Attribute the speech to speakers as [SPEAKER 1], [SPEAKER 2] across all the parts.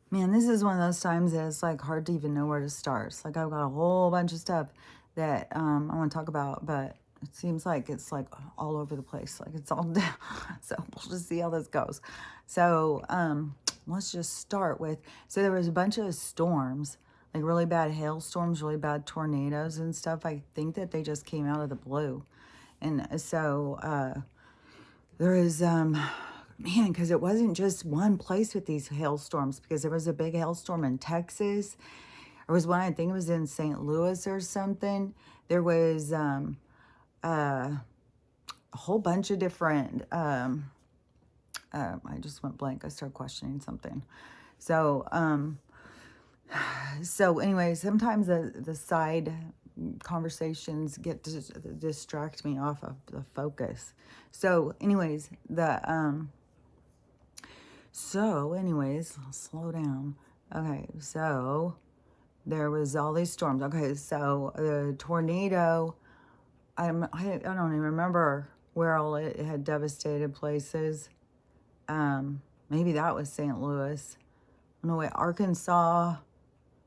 [SPEAKER 1] Man, this is one of those times that it's like hard to even know where to start. It's like I've got a whole bunch of stuff that I want to talk about, but it seems like it's like all over the place. Like it's all down. So we'll just see how this goes. So let's just start with, so there was a bunch of storms, like really bad hailstorms, really bad tornadoes and stuff. I think that they just came out of the blue. And so there is man, because it wasn't just one place with these hailstorms, because there was a big hailstorm in Texas. There was one, I think it was in St. Louis or something. There was a whole bunch of different I just went blank. I started questioning something. So so anyway, sometimes the side conversations get distract me off of the focus. So anyways, I'll slow down. Okay, so there was all these storms. Okay, so the tornado, I don't even remember where all it had devastated places. Maybe that was St. Louis. No, wait, Arkansas.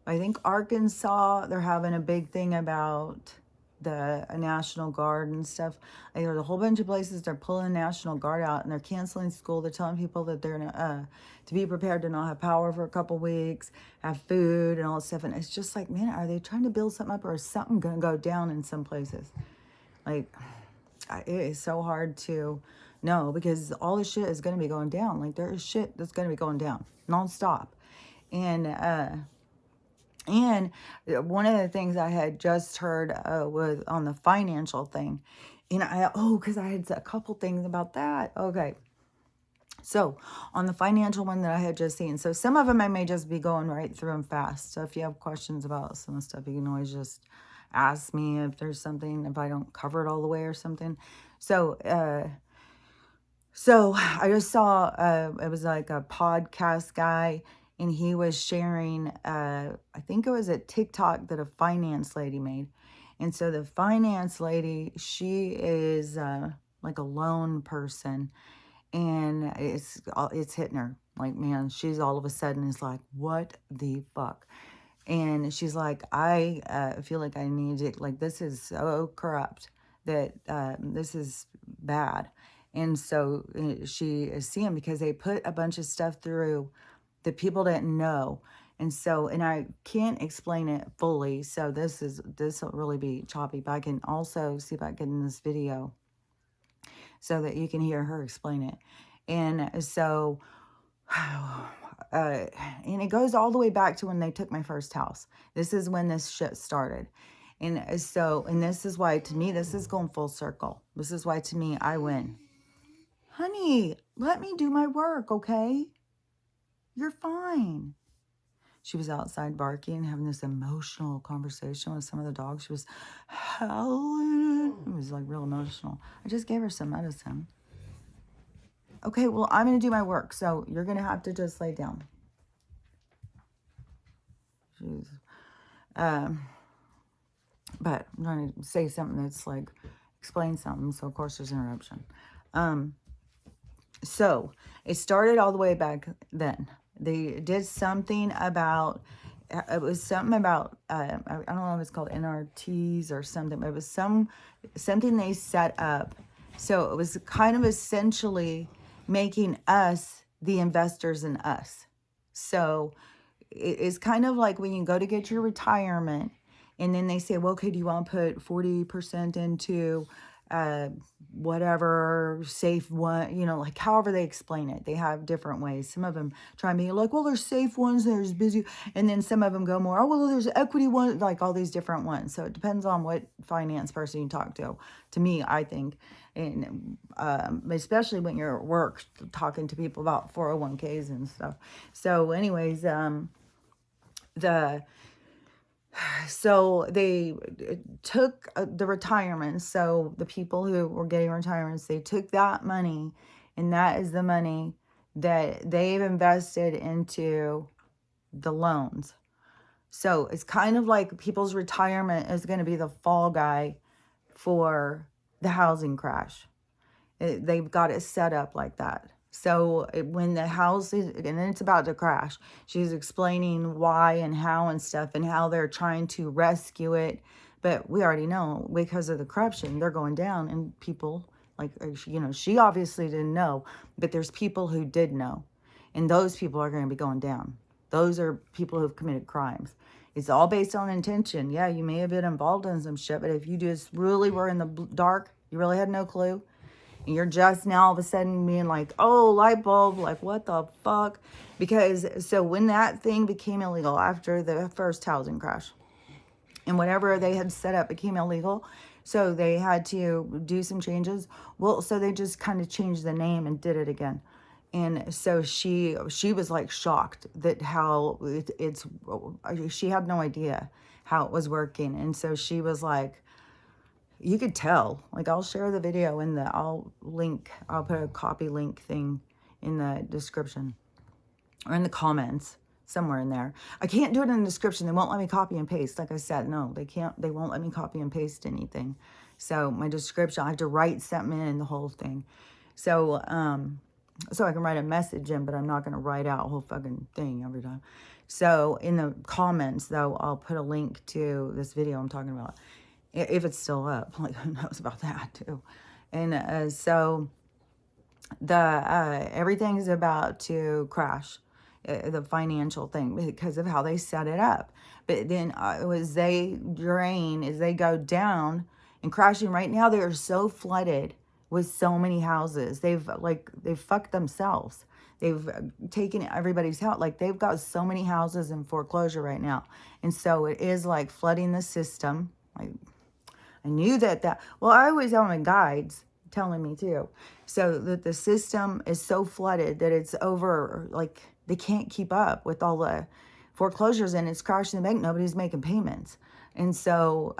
[SPEAKER 1] I think Arkansas, they're having a big thing about the National Guard and stuff. Like, there's a whole bunch of places they're pulling the National Guard out and they're canceling school. They're telling people that they're to be prepared to not have power for a couple weeks, have food and all that stuff. And it's just like, man, are they trying to build something up, or is something going to go down in some places? Like, it is so hard to know, because all this shit is going to be going down. Like, there is shit that's going to be going down nonstop. And one of the things I had just heard was on the financial thing. And because I had a couple things about that. Okay. So on the financial one that I had just seen. So some of them I may just be going right through them fast. So if you have questions about some of the stuff, you can always just ask me if there's something, if I don't cover it all the way or something. So, so I just saw, it was like a podcast guy, and he was sharing, I think it was a TikTok that a finance lady made. And so the finance lady, she is like a loan person, and it's hitting her. Like, man, she's all of a sudden is like, what the fuck? And she's like, I feel like I need it. Like, this is so corrupt that this is bad. And so she is seeing, because they put a bunch of stuff through that people didn't know. And so, and I can't explain it fully. So this will really be choppy, but I can also see if I can in this video so that you can hear her explain it. And so, and it goes all the way back to when they took my first house. This is when this shit started. And so, and this is why, to me, this is going full circle. This is why, to me, I win. Honey, let me do my work, okay? You're fine. She was outside barking, having this emotional conversation with some of the dogs. She was howling. It was like real emotional. I just gave her some medicine. Okay, well, I'm going to do my work, so you're going to have to just lay down. Jeez. But I'm trying to say something that's like, explain something, so of course there's interruption. So it started all the way back then. They did something about, it was something about, I don't know if it's called NRTs or something, but it was something they set up. So it was kind of essentially making us the investors in us. So it's kind of like when you go to get your retirement, and then they say, well, okay, do you want to put 40% into whatever safe one, like however they explain it. They have different ways. Some of them try and be like, well, there's safe ones, there's busy. And then some of them go more, oh, well, there's equity ones, like all these different ones. So it depends on what finance person you talk to me, I think. And especially when you're at work talking to people about 401ks and stuff. So anyways, so they took the retirement. So the people who were getting retirements, they took that money, and that is the money that they've invested into the loans. So it's kind of like people's retirement is going to be the fall guy for the housing crash. They've got it set up like that. So when the house is, and it's about to crash, she's explaining why and how and stuff and how they're trying to rescue it. But we already know because of the corruption, they're going down, and people like, she obviously didn't know, but there's people who did know, and those people are going to be going down. Those are people who've committed crimes. It's all based on intention. Yeah, you may have been involved in some shit, but if you just really were in the dark, you really had no clue, and you're just now all of a sudden being like, oh, light bulb, like what the fuck? Because so when that thing became illegal after the first housing crash, and whatever they had set up became illegal, so they had to do some changes. Well, so they just kind of changed the name and did it again. And so she was like shocked that how it's she had no idea how it was working. And so she was like, you could tell, like, I'll share the video in the, I'll put a copy link thing in the description or in the comments somewhere in there. I can't do it in the description. They won't let me copy and paste. Like I said, no, they won't let me copy and paste anything. So my description, I have to write something in the whole thing. So, so I can write a message in, but I'm not going to write out a whole fucking thing every time. So in the comments, though, I'll put a link to this video I'm talking about, if it's still up. Like, who knows about that, too. And so everything's about to crash, the financial thing, because of how they set it up. But then as they drain, as they go down and crashing, right now they are so flooded with so many houses. They've fucked themselves. They've taken everybody's house. Like, they've got so many houses in foreclosure right now. And so it is like flooding the system. Like, I knew that, well, I always have my guides telling me too. So that the system is so flooded that it's over, like, they can't keep up with all the foreclosures, and it's crashing the bank. Nobody's making payments. And so,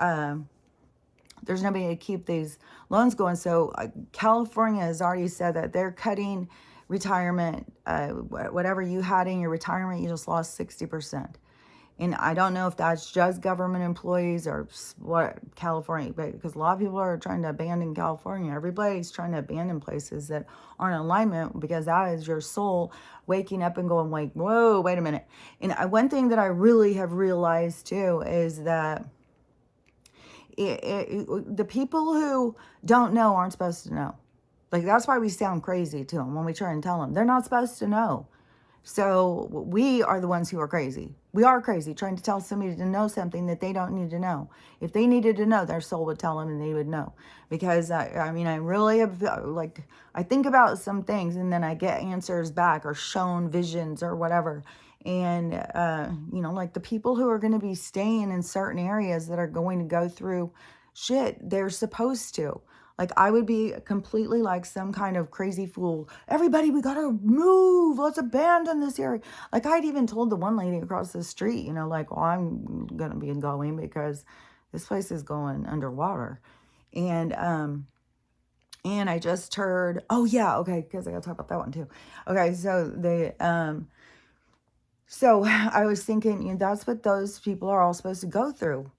[SPEAKER 1] there's nobody to keep these loans going. So California has already said that they're cutting retirement, whatever you had in your retirement, you just lost 60%. And I don't know if that's just government employees or what California, because a lot of people are trying to abandon California. Everybody's trying to abandon places that aren't in alignment, because that is your soul waking up and going like, whoa, wait a minute. And one thing that I really have realized too is that the people who don't know aren't supposed to know. Like, that's why we sound crazy to them when we try and tell them. They're not supposed to know. So we are the ones who are crazy. We are crazy trying to tell somebody to know something that they don't need to know. If they needed to know, their soul would tell them and they would know. Because I mean, I really have, like, I think about some things and then I get answers back or shown visions or whatever. And, like the people who are going to be staying in certain areas that are going to go through shit, they're supposed to. Like, I would be completely like some kind of crazy fool. Everybody, we gotta move. Let's abandon this area. Like, I'd even told the one lady across the street, like, well, I'm gonna be going because this place is going underwater. And I just heard, oh yeah, okay, because I gotta talk about that one too. Okay, so I was thinking, that's what those people are all supposed to go through,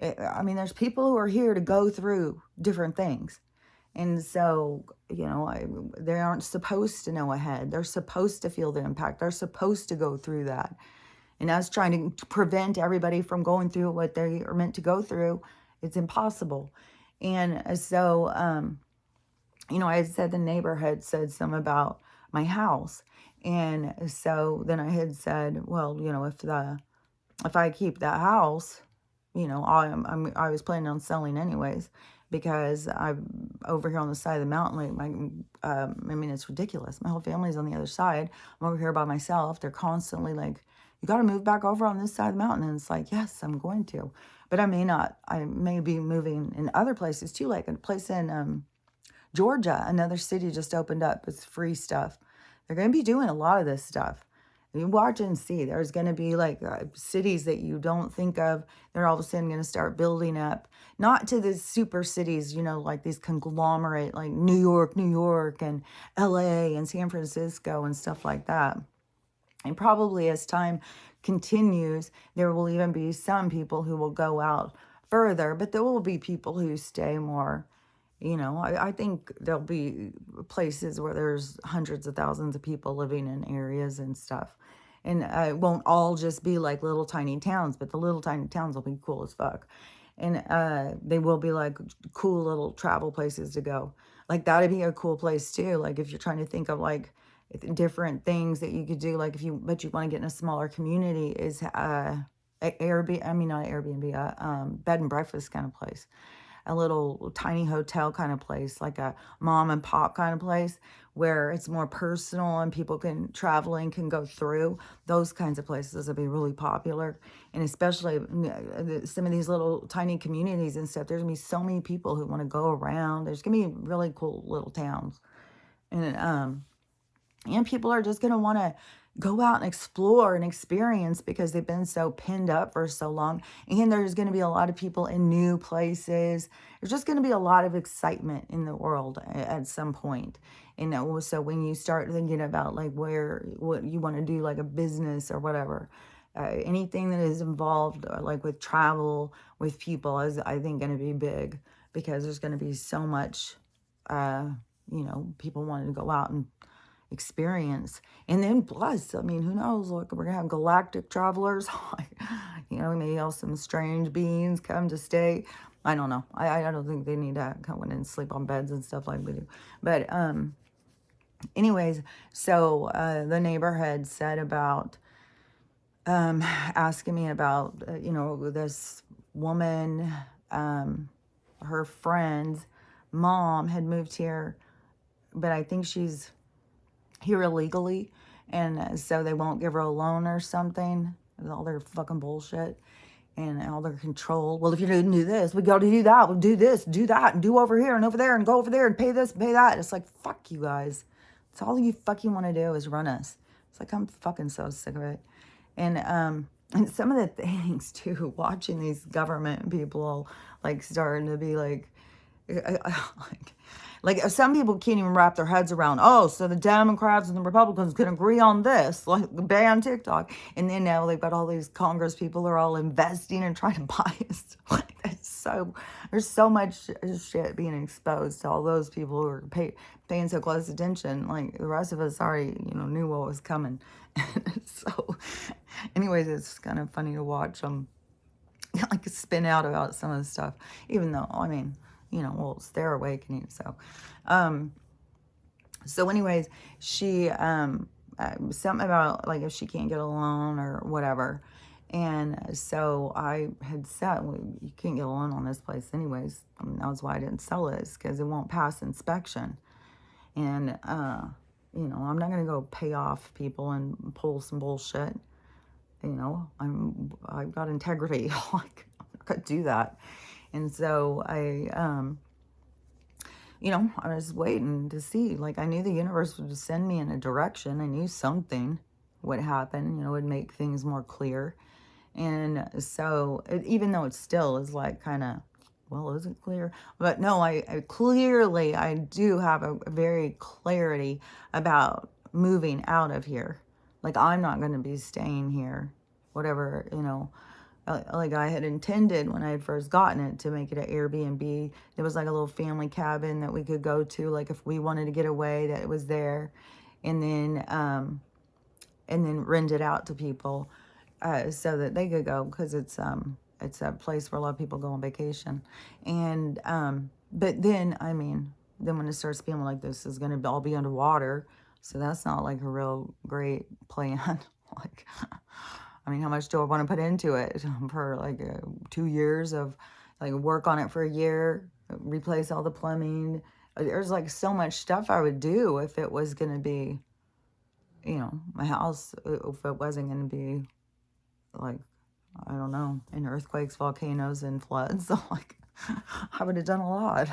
[SPEAKER 1] I mean, there's people who are here to go through different things. And so, they aren't supposed to know ahead. They're supposed to feel the impact. They're supposed to go through that. And us trying to prevent everybody from going through what they are meant to go through, it's impossible. And so, I had said the neighbor had said something about my house. And so then I had said, well, if I keep that house, I was planning on selling anyways, because I'm over here on the side of the mountain. Like, it's ridiculous. My whole family's on the other side. I'm over here by myself. They're constantly like, you got to move back over on this side of the mountain. And it's like, yes, I'm going to, but I may not. I may be moving in other places too, like a place in Georgia. Another city just opened up with free stuff. They're going to be doing a lot of this stuff. You watch and see. There's going to be like cities that you don't think of. They're all of a sudden going to start building up. Not to the super cities, like these conglomerate, like New York, and LA and San Francisco and stuff like that. And probably as time continues, there will even be some people who will go out further. But there will be people who stay more You know, I think there'll be places where there's hundreds of thousands of people living in areas and stuff. And it won't all just be like little tiny towns, but the little tiny towns will be cool as fuck. And they will be like cool little travel places to go. Like that'd be a cool place too. Like if you're trying to think of like different things that you could do, like if you, but you want to get in a smaller community, is Airbnb, I mean, not Airbnb, bed and breakfast kind of place, a little tiny hotel kind of place, like a mom and pop kind of place where it's more personal and people can traveling can go through. Those kinds of places will be really popular. And especially some of these little tiny communities and stuff, there's gonna be so many people who want to go around. There's gonna be really cool little towns. And people are just going to want to go out and explore and experience because they've been so pinned up for so long. And there's going to be a lot of people in new places. There's just going to be a lot of excitement in the world at some point. And so when you start thinking about like what you want to do, like a business or whatever, anything that is involved like with travel, with people is, I think, going to be big because there's going to be so much, people wanting to go out and experience. And then plus, I mean, who knows, like we're gonna have galactic travelers. Maybe all some strange beings come to stay. I don't know. I don't think they need to come in and sleep on beds and stuff like we do. But anyways, so the neighbor had said about asking me about this woman, her friend's mom had moved here, but I think she's here illegally, and so they won't give her a loan or something. All their fucking bullshit and all their control. Well, if you didn't do this, we got to do that. We'll do this, do that, and do over here and over there, and go over there and pay this, and pay that. It's like, fuck you guys. It's all you fucking want to do is run us. It's like, I'm fucking so sick of it. And some of the things too, watching these government people like starting to be like like some people can't even wrap their heads around, oh, so the Democrats and the Republicans can agree on this, like ban TikTok. And then now they've got all these Congress people are all investing and trying to buy us. Like that's there's so much shit being exposed to all those people who are paying so close attention. Like the rest of us already, knew what was coming. So anyways, it's kind of funny to watch them like spin out about some of the stuff, even though, I mean, it's their awakening. So anyways, she, something about like if she can't get a loan or whatever. And so I had said, well, you can't get a loan on this place anyways. I mean, that was why I didn't sell it, because it won't pass inspection. And, I'm not going to go pay off people and pull some bullshit. I've got integrity. Like, I'm not going to do that. And so I was waiting to see. Like, I knew the universe would send me in a direction. I knew something would happen, would make things more clear. And so, even though it still is like kind of, well, is it clear? But no, I clearly, I do have a very clarity about moving out of here. Like, I'm not going to be staying here, whatever, like I had intended when I had first gotten it to make it an Airbnb. There was like a little family cabin that we could go to, like if we wanted to get away, that it was there, and then rent it out to people so that they could go, because it's a place where a lot of people go on vacation. And but then, I mean, then when it starts being like this is going to all be underwater, so that's not like a real great plan. Like, I mean, how much do I want to put into it for like 2 years of like work on it for a year, replace all the plumbing? There's like so much stuff I would do if it was going to be, my house, if it wasn't going to be like, I don't know, in earthquakes, volcanoes, and floods. So like, I would have done a lot.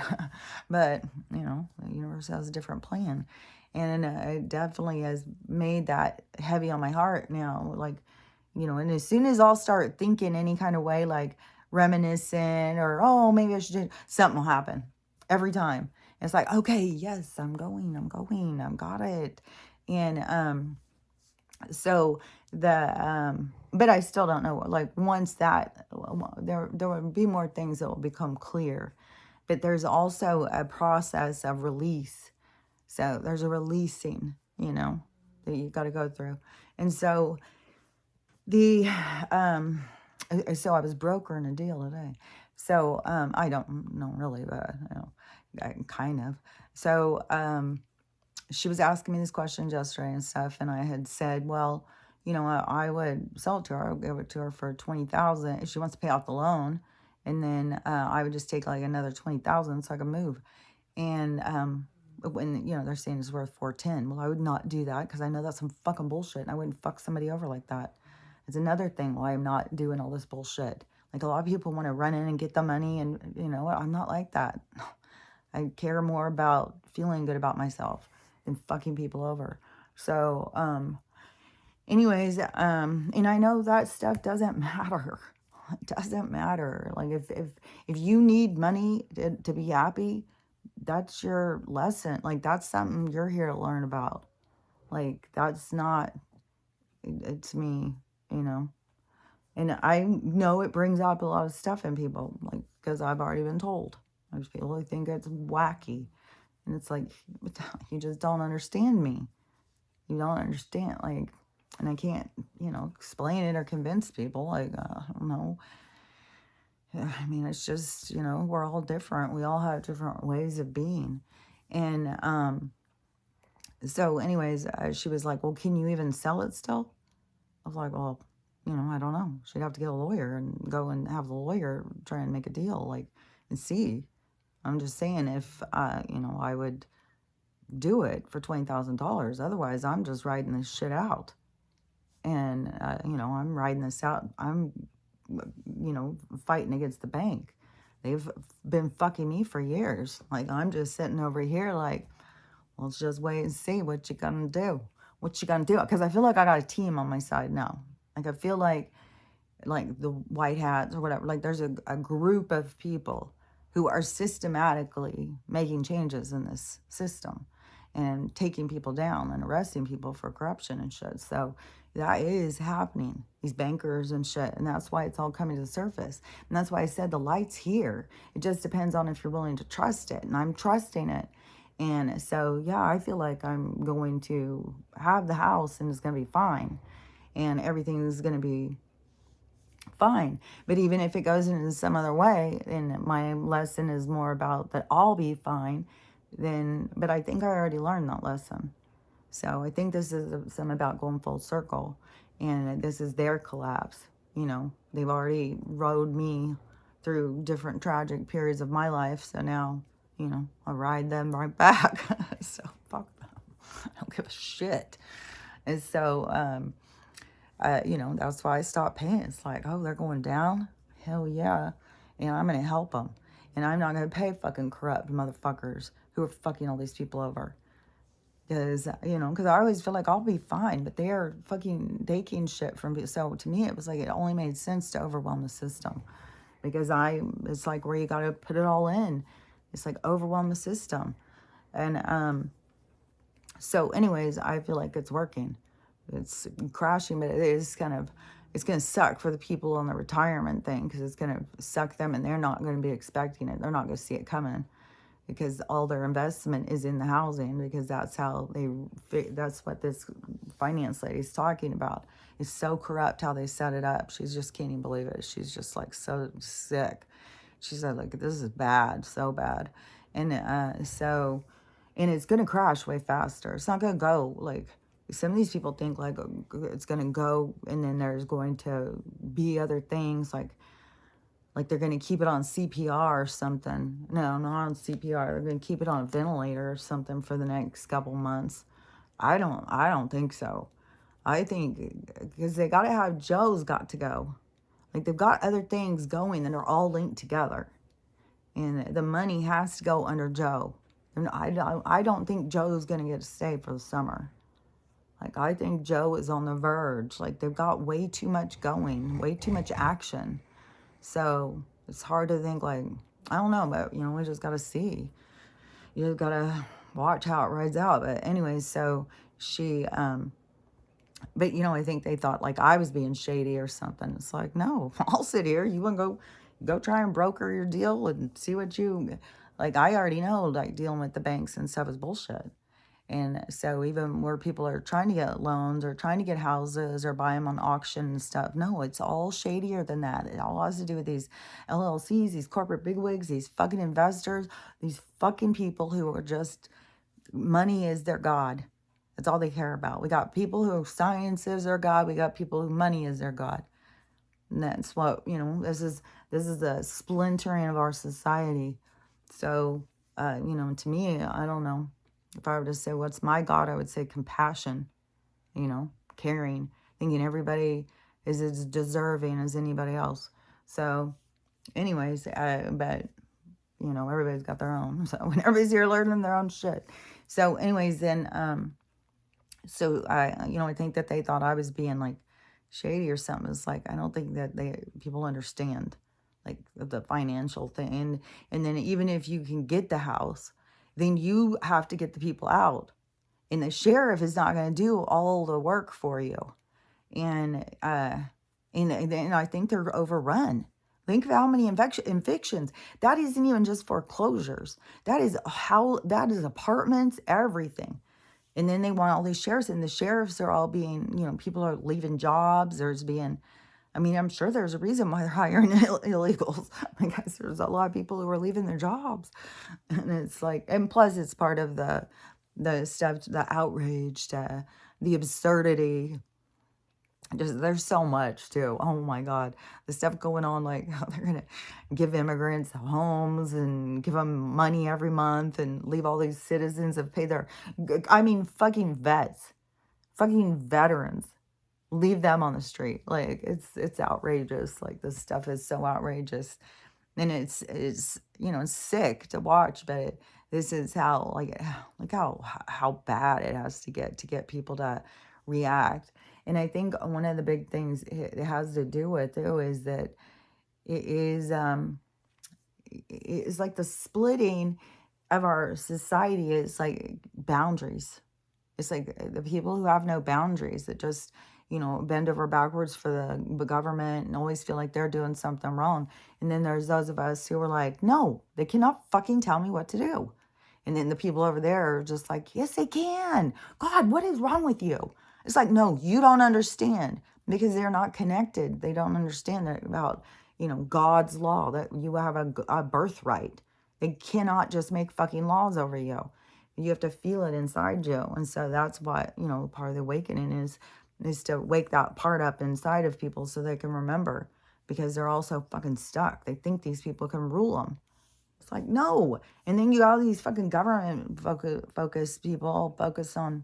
[SPEAKER 1] But, the universe has a different plan. And it definitely has made that heavy on my heart now. Like, and as soon as I'll start thinking any kind of way, like reminiscent or, oh, maybe I should do, something will happen every time. It's like, okay, yes, I'm going, I've got it. And so but I still don't know, like once that, there would be more things that will become clear. but there's also a process of release. So there's a releasing, that you got to go through. And so the, so I was brokering a deal today. So, I don't know really, but, kind of. So, she was asking me these questions yesterday and stuff, and I had said, well, I would sell it to her. I would give it to her for 20,000 if she wants to pay off the loan, and then I would just take like another 20,000 so I could move. And when they're saying it's worth 410, well, I would not do that because I know that's some fucking bullshit, and I wouldn't fuck somebody over like that. It's another thing why I'm not doing all this bullshit. Like a lot of people want to run in and get the money, and I'm not like that. I care more about feeling good about myself than fucking people over. So, anyways, and I know that stuff doesn't matter. It doesn't matter. Like if you need money to be happy, that's your lesson. Like that's something you're here to learn about. Like that's not, it's me, you know. And I know it brings up a lot of stuff in people, like, because I've already been told. There's people who think it's wacky. And it's like, you just don't understand me. You don't understand, like, and I can't, explain it or convince people. Like, I don't know. I mean, it's just, we're all different. We all have different ways of being. And so anyways, she was like, well, can you even sell it still? I was like, well, I don't know. She'd have to get a lawyer and go and have the lawyer try and make a deal, like, and see. I'm just saying if, I would do it for $20,000. Otherwise, I'm just riding this shit out. And, I'm riding this out. I'm, fighting against the bank. They've been fucking me for years. Like, I'm just sitting over here like, well, let's just wait and see what you gonna do. What you gonna do? Because I feel like I got a team on my side now. Like, I feel like the white hats or whatever, like there's a group of people who are systematically making changes in this system and taking people down and arresting people for corruption and shit. So that is happening, these bankers and shit. And that's why it's all coming to the surface. And that's why I said the light's here. It just depends on if you're willing to trust it. And I'm trusting it. And so, yeah, I feel like I'm going to have the house and it's going to be fine. And everything is going to be fine. But even if it goes in some other way, and my lesson is more about that I'll be fine, but I think I already learned that lesson. So I think this is something about going full circle, and this is their collapse. They've already rode me through different tragic periods of my life, so now, I ride them right back. So fuck them. I don't give a shit. And so, that's why I stopped paying. It's like, oh, they're going down? Hell yeah. And I'm going to help them. And I'm not going to pay fucking corrupt motherfuckers who are fucking all these people over. Because, because I always feel like I'll be fine, but they are fucking taking shit from me. So to me, it was like it only made sense to overwhelm the system. Because it's like where you got to put it all in. It's like overwhelm the system. And so anyways, I feel like it's working. It's crashing, but it's going to suck for the people on the retirement thing because it's going to suck them and they're not going to be expecting it. They're not going to see it coming because all their investment is in the housing because that's what this finance lady's talking about. It's so corrupt how they set it up. She just can't even believe it. She's just like so sick. She said, like, this is bad, so bad. And and it's going to crash way faster. It's not going to go like, some of these people think like it's going to go and then there's going to be other things like they're going to keep it on CPR or something. No, not on CPR. They're going to keep it on a ventilator or something for the next couple months. I don't think so. I think because they got to have Joe's got to go. Like they've got other things going that are all linked together. And the money has to go under Joe. And I don't think Joe's going to get to stay for the summer. Like, I think Joe is on the verge. Like, they've got way too much going, way too much action. So, it's hard to think, like, I don't know, but, we just got to see. You just got to watch how it rides out. But anyways, so she, but, I think they thought, like, I was being shady or something. It's like, no, I'll sit here. You want to go try and broker your deal and see what Like, I already know, like, dealing with the banks and stuff is bullshit. And so even where people are trying to get loans or trying to get houses or buy them on auction and stuff, no, it's all shadier than that. It all has to do with these LLCs, these corporate bigwigs, these fucking investors, these fucking people who are just, money is their God. That's all they care about. We got people who science is their God. We got people who money is their God. And that's what, this is the splintering of our society. So, to me, I don't know. If I were to say what's my God, I would say compassion, caring, thinking everybody is as deserving as anybody else. So, anyways, but, everybody's got their own. So, when everybody's here learning their own shit. So, anyways, then, I think that they thought I was being like shady or something. It's like, I don't think that people understand like the financial thing. And then even if you can get the house, then you have to get the people out. And the sheriff is not going to do all the work for you. And I think they're overrun. Think of how many evictions. That isn't even just foreclosures. That is apartments, everything. And then they want all these sheriffs, and the sheriffs are all being, people are leaving jobs. I'm sure there's a reason why they're hiring illegals. I guess there's a lot of people who are leaving their jobs. And it's like, and plus it's part of the stuff, the outrage, the absurdity. There's so much too. Oh my God. The stuff going on, like how they're going to give immigrants homes and give them money every month and leave all these citizens that pay fucking vets, fucking veterans, leave them on the street. Like it's outrageous. Like this stuff is so outrageous. And it's sick to watch, but this is how, like how bad it has to get people to react. And I think one of the big things it has to do with too is that it's like the splitting of our society is like boundaries. It's like the people who have no boundaries that just, bend over backwards for the government and always feel like they're doing something wrong. And then there's those of us who are like, no, they cannot fucking tell me what to do. And then the people over there are just like, yes, they can. God, what is wrong with you? It's like, no, you don't understand because they're not connected. They don't understand that about, God's law, that you have a birthright. They cannot just make fucking laws over you. You have to feel it inside you. And so that's what, part of the awakening is to wake that part up inside of people so they can remember, because they're all so fucking stuck. They think these people can rule them. It's like, no. And then you got all these fucking government focused people focus on,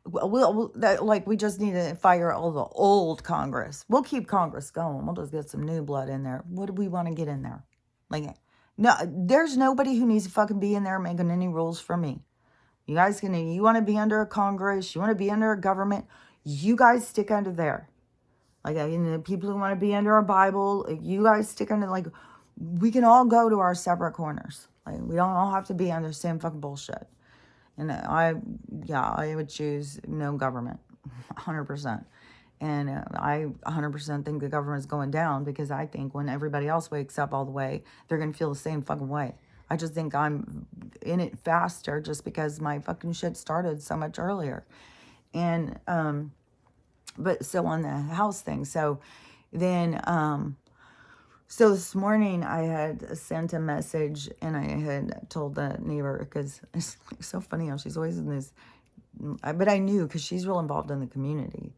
[SPEAKER 1] we just need to fire all the old Congress. We'll keep Congress going. We'll just get some new blood in there. What do we want to get in there? Like, no, there's nobody who needs to fucking be in there making any rules for me. You guys you want to be under a Congress, you want to be under a government, you guys stick under there. Like, the people who want to be under a Bible, you guys stick under, like, we can all go to our separate corners. Like, we don't all have to be under the same fucking bullshit. And I would choose no government, 100%. And I 100% think the government's going down, because I think when everybody else wakes up all the way, they're going to feel the same fucking way. I just think I'm in it faster just because my fucking shit started so much earlier. And, but so on the house thing. So then, so this morning I had sent a message, and I had told the neighbor, because it's so funny how she's always in this, but I knew because she's real involved in the community.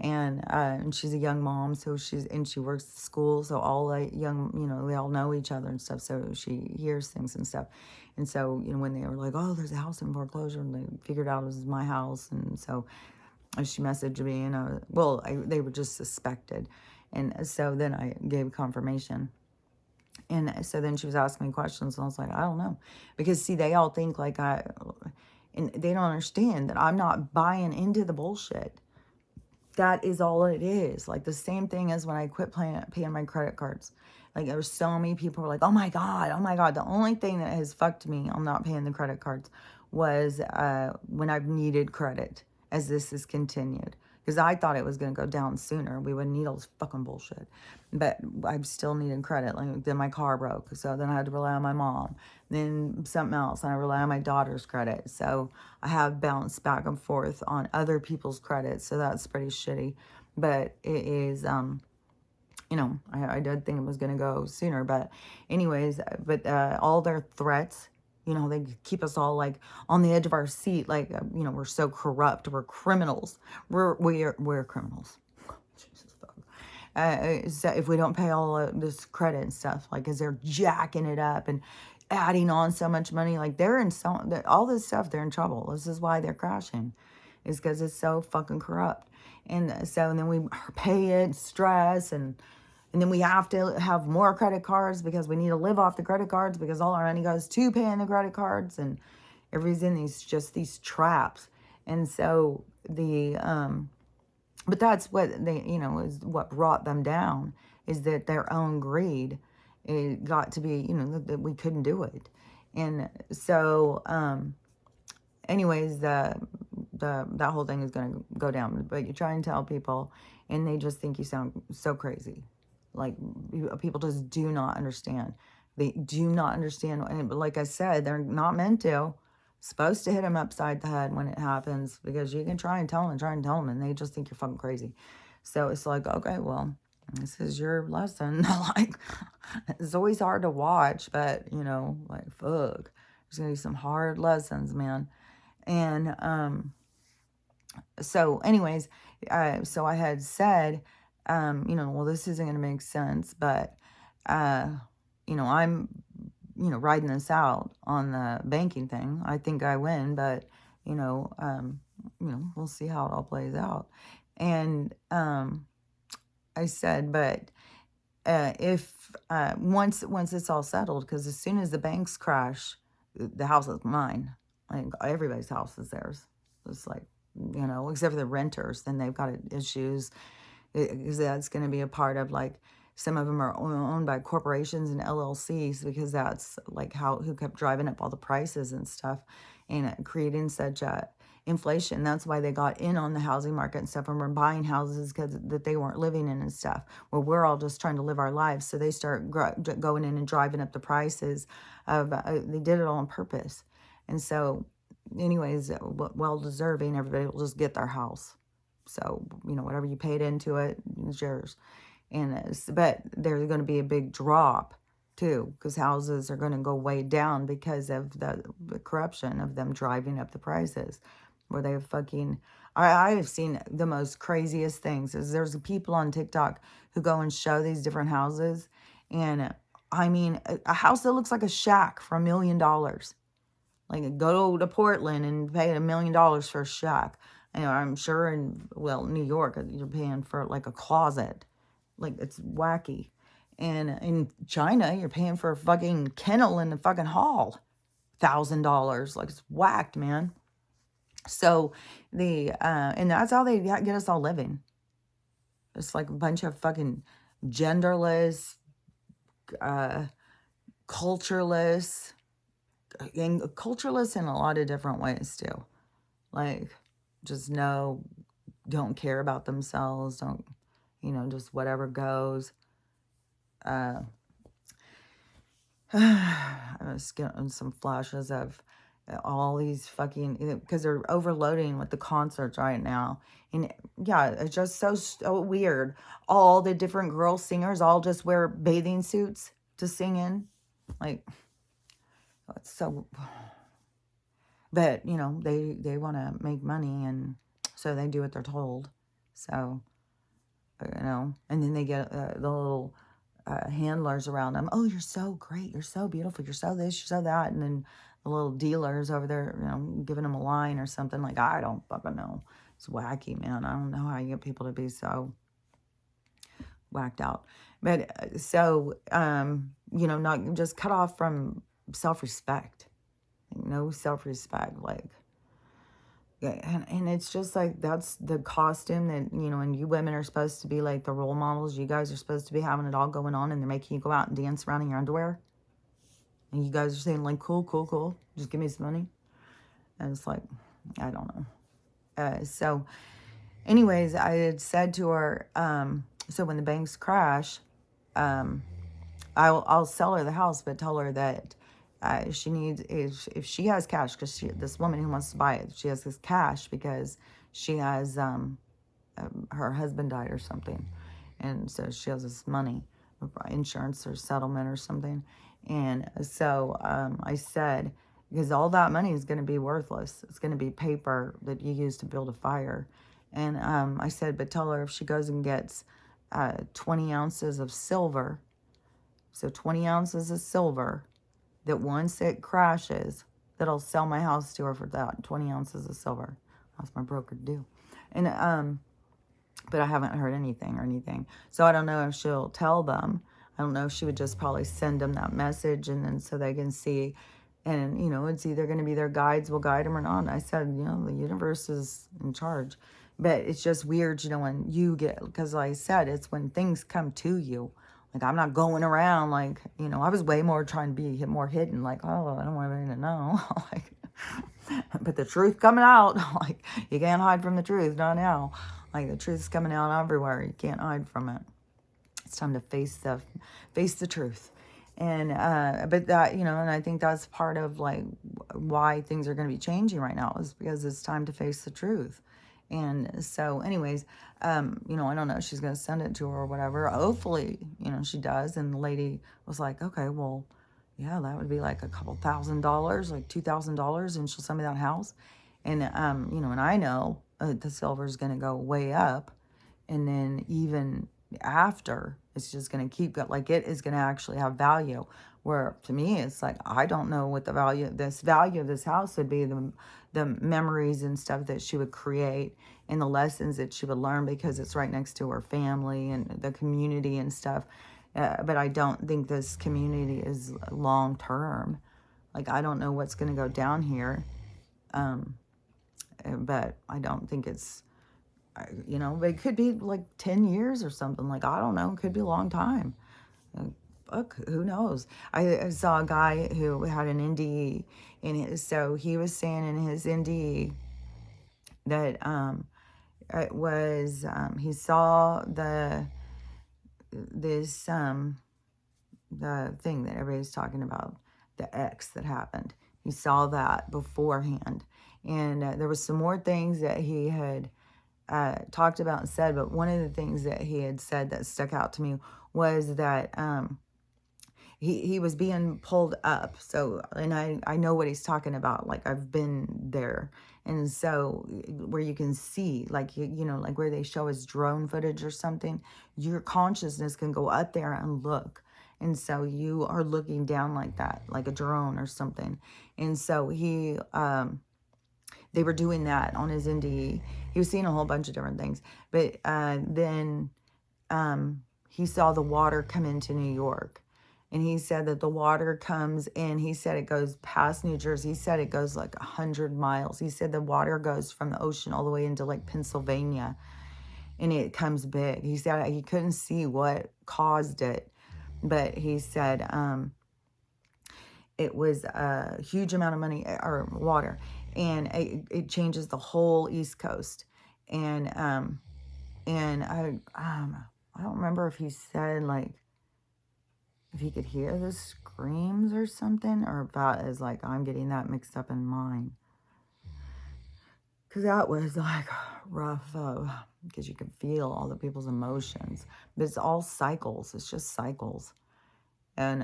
[SPEAKER 1] And she's a young mom, so she works at school, so all the young, they all know each other and stuff, so she hears things and stuff. And so, when they were like, oh, there's a house in foreclosure, and they figured out it was my house, and so she messaged me, and they were just suspected. And so then I gave confirmation. And so then she was asking me questions, and I was like, I don't know. Because, see, they all think like and they don't understand that I'm not buying into the bullshit. That is all it is. Like the same thing as when I quit paying my credit cards. Like there were so many people who were like, oh my God. The only thing that has fucked me on not paying the credit cards was when I've needed credit, as this has continued. because I thought it was going to go down sooner. We wouldn't need all this fucking bullshit. But I still needed credit. Like, then my car broke. So then I had to rely on my mom. Then something else. And I rely on my daughter's credit. So I have bounced back and forth on other people's credit. So that's pretty shitty. But it is, you know, I did think it was going to go sooner. But anyways, but all their threats, you know, they keep us all like on the edge of our seat. Like, you know, we're so corrupt. We're criminals. We're criminals. Jesus fuck. So if we don't pay all this credit and stuff, like, as they're jacking it up and adding on so much money, like they're in all this stuff, they're in trouble. This is why they're crashing, is because it's so fucking corrupt. And so, and then we pay it, stress, and then we have to have more credit cards because we need to live off the credit cards because all our money goes to paying the credit cards, and everybody's in these traps. And so but that's what they, you know, is what brought them down, is that their own greed, it got to be, you know, that we couldn't do it. And so, anyways, that whole thing is going to go down. But you try and tell people, and they just think you sound so crazy. Like, people just do not understand. They do not understand. And like I said, they're not meant to. Supposed to hit them upside the head when it happens, because you can try and tell them, and they just think you're fucking crazy. So it's like, okay, well, this is your lesson. Like, it's always hard to watch, but, you know, like, fuck. There's going to be some hard lessons, man. And so anyways, so I had said, you know, well, this isn't going to make sense, but, you know, I'm, you know, riding this out on the banking thing. I think I win, but, you know, we'll see how it all plays out. And I said, but if once it's all settled, because as soon as the banks crash, the house is mine. Like, everybody's house is theirs. It's like, you know, except for the renters, then they've got issues, because that's going to be a part of, like, some of them are owned by corporations and LLCs, because that's like who kept driving up all the prices and stuff, and creating such a inflation. That's why they got in on the housing market and stuff, and were buying houses because that they weren't living in and stuff, where we're all just trying to live our lives. So they start going in and driving up the prices of, they did it all on purpose. And so anyways, well deserving, everybody will just get their house. So, you know, whatever you paid into it is yours. And but there's going to be a big drop too, because houses are going to go way down because of the corruption of them driving up the prices, where they fucking, I have seen the most craziest things. Is there's people on TikTok who go and show these different houses, and I mean, a house that looks like a shack for $1 million. Like, go to Portland and pay $1 million for a shack. You know, I'm sure in, well, New York, you're paying for like a closet. Like, it's wacky. And in China, you're paying for a fucking kennel in the fucking hall. $1,000. Like, it's whacked, man. So and that's how they get us all living. It's like a bunch of fucking genderless, cultureless, and cultureless in a lot of different ways too. Like, just don't care about themselves, don't, you know, just whatever goes. I was getting some flashes of all these fucking, because they're overloading with the concerts right now. And yeah, it's just so weird. All the different girl singers all just wear bathing suits to sing in. Like, it's so, but, you know, they want to make money, and so they do what they're told. So, you know, and then they get the little handlers around them. Oh, you're so great. You're so beautiful. You're so this, you're so that. And then the little dealers over there, you know, giving them a line or something. Like, I don't fucking know. It's wacky, man. I don't know how you get people to be so whacked out. But so, you know, not just cut off from self-respect. No self-respect. Like, and it's just like, that's the costume that, you know, and you women are supposed to be like the role models. You guys are supposed to be having it all going on, and they're making you go out and dance around in your underwear. And you guys are saying, like, cool, cool, cool. Just give me some money. And it's like, I don't know. So anyways, I had said to her, so when the banks crash, um, I'll sell her the house, but tell her that she needs, if she has cash, because this woman who wants to buy it, she has this cash because she has her husband died or something, and so she has this money, insurance or settlement or something, and so I said, because all that money is going to be worthless, it's going to be paper that you use to build a fire, and I said, but tell her if she goes and gets 20 ounces of silver, so 20 ounces of silver, that once it crashes, that I'll sell my house to her for that 20 ounces of silver. That's my broker to do. And but I haven't heard anything or anything. So I don't know if she'll tell them. I don't know if she would just probably send them that message, and then so they can see. And, it's either going to be their guides will guide them or not. And I said, the universe is in charge. But it's just weird, when you get, because like I said, it's when things come to you. Like, I'm not going around like, I was way more trying to be more hidden. Like, oh, I don't want anybody to know. Like, but the truth coming out, like, you can't hide from the truth, not now. Like, the truth's coming out everywhere. You can't hide from it. It's time to face the truth. And but that, and I think that's part of like why things are going to be changing right now, is because it's time to face the truth. And so anyways, I don't know if she's going to send it to her or whatever. Hopefully, she does. And the lady was like, okay, well, yeah, that would be like a couple $1,000, like $2,000, and she'll send me that house. And and I know the silver is going to go way up, and then even after, it's just going to keep like it is going to actually have value. Where to me, it's like, I don't know what the value of this house would be, the memories and stuff that she would create, and the lessons that she would learn, because it's right next to her family and the community and stuff. But I don't think this community is long term. Like, I don't know what's going to go down here. But I don't think it's, but it could be like 10 years or something. Like, I don't know. It could be a long time. Fuck, who knows? I saw a guy who had an NDE in his, so he was saying in his NDE that it was, he saw this the thing that everybody's talking about, the X that happened. He saw that beforehand. And there was some more things that he had talked about and said, but one of the things that he had said that stuck out to me was that he was being pulled up. So, and I know what he's talking about. Like, I've been there. And so where you can see, like, like where they show us drone footage or something, your consciousness can go up there and look. And so you are looking down like that, like a drone or something. And so they were doing that on his NDE. He was seeing a whole bunch of different things. But then he saw the water come into New York. And he said that the water comes in. He said it goes past New Jersey. He said it goes like 100 miles. He said the water goes from the ocean all the way into like Pennsylvania. And it comes big. He said he couldn't see what caused it. But he said it was a huge amount of money or water. And it changes the whole East Coast. And I don't remember if he said like if he could hear the screams or something, or if that is like I'm getting that mixed up in mine. Because that was like rough, because you could feel all the people's emotions. But it's all cycles. It's just cycles. And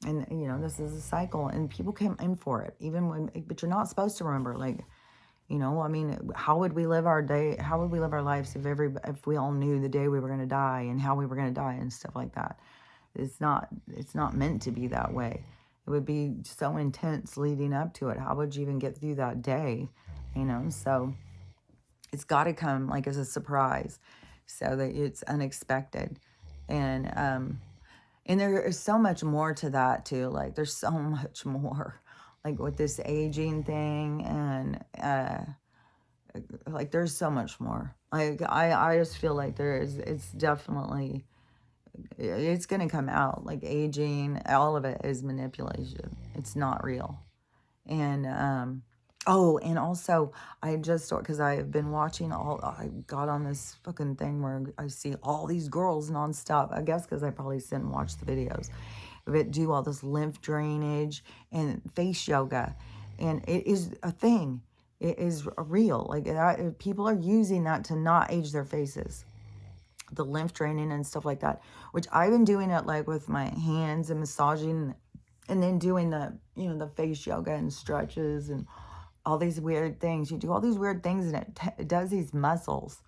[SPEAKER 1] this is a cycle, and people came in for it, but you're not supposed to remember, like, I mean, how would we live our day? How would we live our lives if we all knew the day we were going to die and how we were going to die and stuff like that? It's not meant to be that way. It would be so intense leading up to it. How would you even get through that day? So it's got to come like as a surprise, so that it's unexpected. And there is so much more to that too. Like, there's so much more, like with this aging thing, and like there's so much more. Like, I just feel like it's definitely, it's going to come out. Like, aging, all of it is manipulation. It's not real. And Oh, and also, I just, because I have been watching I got on this fucking thing where I see all these girls nonstop. I guess because I probably sit and watch the videos, but do all this lymph drainage and face yoga. And it is a thing. It is real. Like, people are using that to not age their faces, the lymph draining and stuff like that, which I've been doing it like with my hands and massaging, and then doing the, the face yoga and stretches and all these weird things. You do all these weird things, and it does these muscles,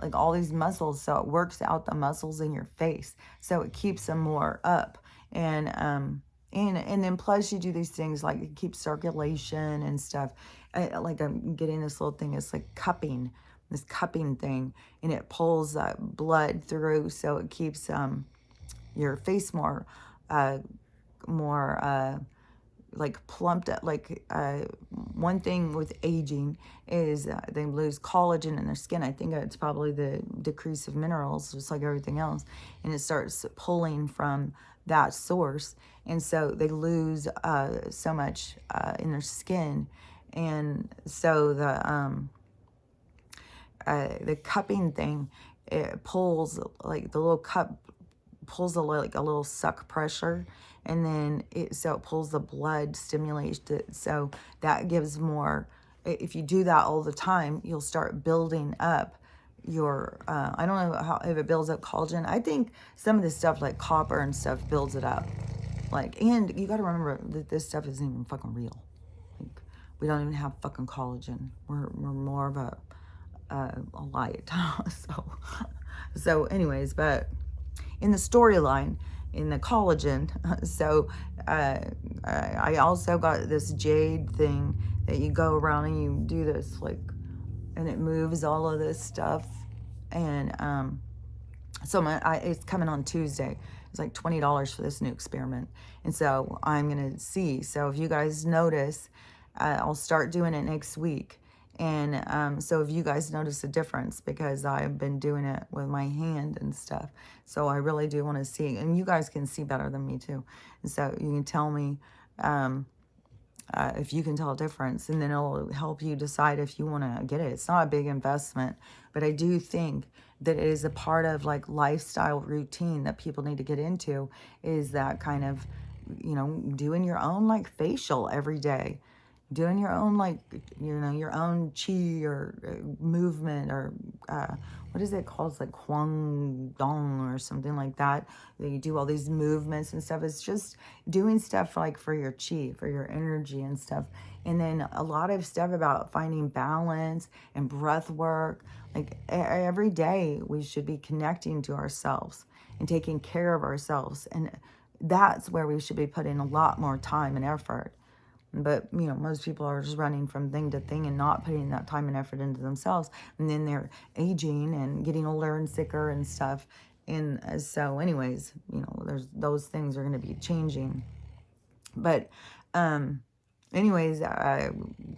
[SPEAKER 1] like all these muscles. So it works out the muscles in your face. So it keeps them more up. And then plus you do these things like it keeps circulation and stuff. Like I'm getting this little thing. It's like cupping, this cupping thing, and it pulls blood through. So it keeps your face more like plumped up. Like one thing with aging is they lose collagen in their skin. I think it's probably the decrease of minerals, just like everything else, and it starts pulling from that source, and so they lose so much in their skin. And so the cupping thing, it pulls, like the little cup pulls like a little suck pressure, and then it pulls the blood, stimulates it, so that gives more. If you do that all the time, you'll start building up your I don't know how, if it builds up collagen. I think some of this stuff like copper and stuff builds it up, like. And you got to remember that this stuff isn't even fucking real. Like, we don't even have fucking collagen. We're more of a light. So anyways, but in the storyline, in the collagen, so I also got this jade thing that you go around and you do this, like, and it moves all of this stuff. And so it's coming on Tuesday. It's like $20 for this new experiment, and so I'm gonna see. So if you guys notice, I'll start doing it next week. And so if you guys notice a difference, because I've been doing it with my hand and stuff, so I really do want to see, and you guys can see better than me too. And so you can tell me if you can tell a difference, and then it'll help you decide if you want to get it. It's not a big investment, but I do think that it is a part of like lifestyle routine that people need to get into, is that kind of, doing your own like facial every day, doing your own, like, your own chi or movement, or what is it called? It's like Kwang Dong or something like that. You do all these movements and stuff. It's just doing stuff like for your chi, for your energy and stuff. And then a lot of stuff about finding balance and breath work. Like every day we should be connecting to ourselves and taking care of ourselves. And that's where we should be putting a lot more time and effort. But, most people are just running from thing to thing and not putting that time and effort into themselves. And then they're aging and getting older and sicker and stuff. And so anyways, there's those things are going to be changing. But anyways,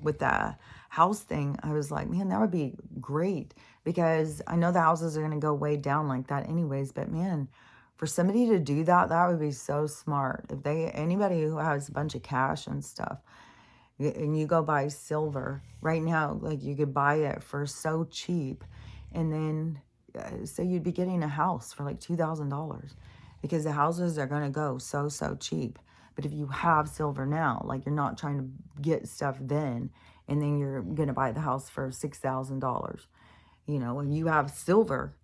[SPEAKER 1] with the house thing, I was like, man, that would be great, because I know the houses are going to go way down like that anyways. But man, for somebody to do that, that would be so smart. If anybody who has a bunch of cash and stuff, and you go buy silver right now, like you could buy it for so cheap, and then so you'd be getting a house for like $2,000, because the houses are going to go so cheap. But if you have silver now, like, you're not trying to get stuff then, and then you're going to buy the house for $6,000. When you have silver,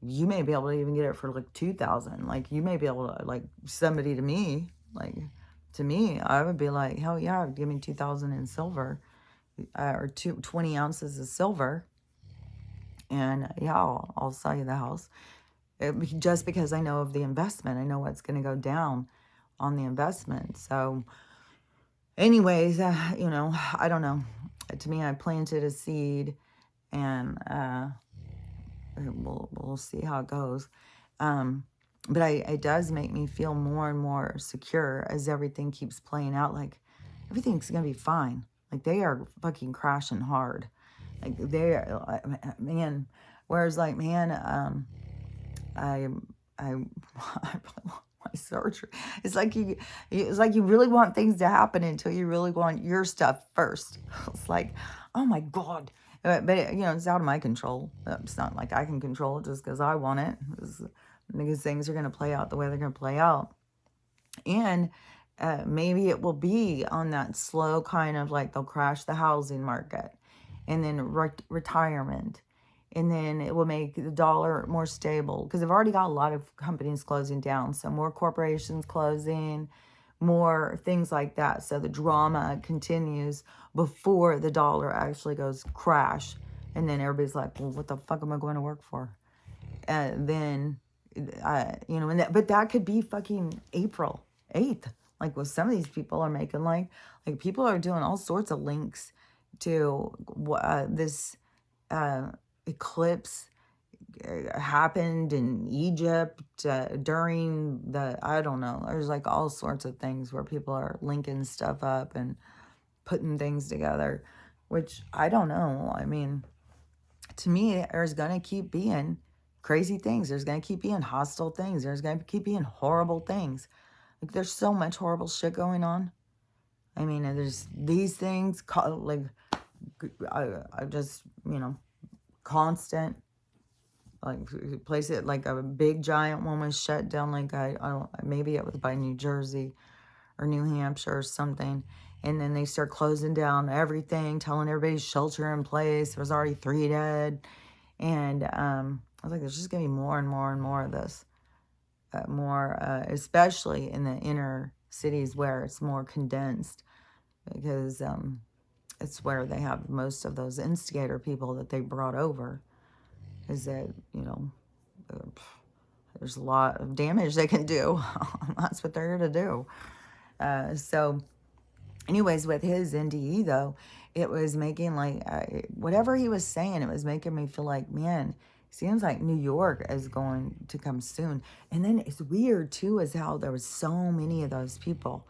[SPEAKER 1] you may be able to even get it for like 2,000. Like, you may be able to, like, somebody to me, I would be like, hell yeah, give me 2,000 in silver, or 20 ounces of silver. And yeah, I'll sell you the house. Just because I know of the investment, I know what's going to go down on the investment. So anyways, I don't know. To me, I planted a seed, and we'll see how it goes. But it does make me feel more and more secure as everything keeps playing out. Like, everything's gonna be fine. Like, they are fucking crashing hard. Like, they are, man. Whereas, like, man, I really want Surgery. It's like you really want things to happen until you really want your stuff first. It's like, oh my God. But it's out of my control. It's not like I can control it just because I want it. Because things are going to play out the way they're going to play out. And maybe it will be on that slow kind of like they'll crash the housing market and then retirement. And then it will make the dollar more stable because they've already got a lot of companies closing down. So more corporations closing, more things like that. So the drama continues before the dollar actually goes crash. And then everybody's like, well, what the fuck am I going to work for? Then, but that could be fucking April 8th. Like what some of these people are making, like people are doing all sorts of links to this eclipse happened in Egypt during I don't know, there's like all sorts of things where people are linking stuff up and putting things together, which I don't know. I mean, to me, there's going to keep being crazy things. There's going to keep being hostile things. There's going to keep being horrible things. Like, there's so much horrible shit going on. I mean, there's these things, like, I just, constant, like, place it, like, a big giant one was shut down, like, I don't, maybe it was by New Jersey or New Hampshire or something. And then they start closing down everything, telling everybody shelter in place. There was already 3 dead. And I was like, there's just going to be more and more and more of this. Especially in the inner cities where it's more condensed. Because it's where they have most of those instigator people that they brought over. Is that, there's a lot of damage they can do. That's what they're here to do. So anyways, with his NDE, though, it was making, like, whatever he was saying, it was making me feel like, man, seems like New York is going to come soon. And then it's weird, too, is how there was so many of those people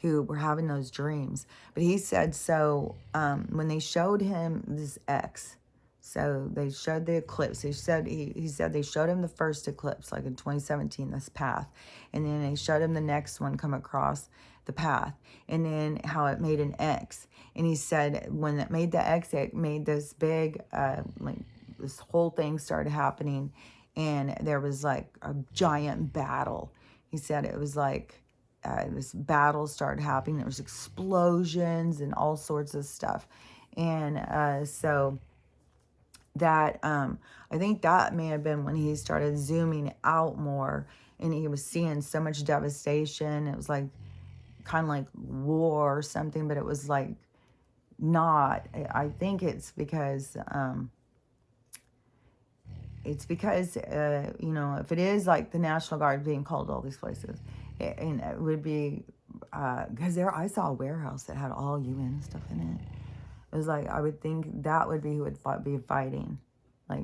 [SPEAKER 1] who were having those dreams. But he said, so when they showed him this X, so they showed the eclipse. He said they showed him the first eclipse, like in 2017, this path. And then they showed him the next one come across the path. And then how it made an X. And he said when it made the X, it made this big, like this whole thing started happening. And there was like a giant battle. He said it was like this battle started happening. There was explosions and all sorts of stuff. And so that I think that may have been when he started zooming out more and he was seeing so much devastation. It was like kind of like war or something, but it was like not. I think it's because if it is like the National Guard being called to all these places, and it would be because I saw a warehouse that had all UN stuff in it. It was like, I would think that would be who would be fighting, like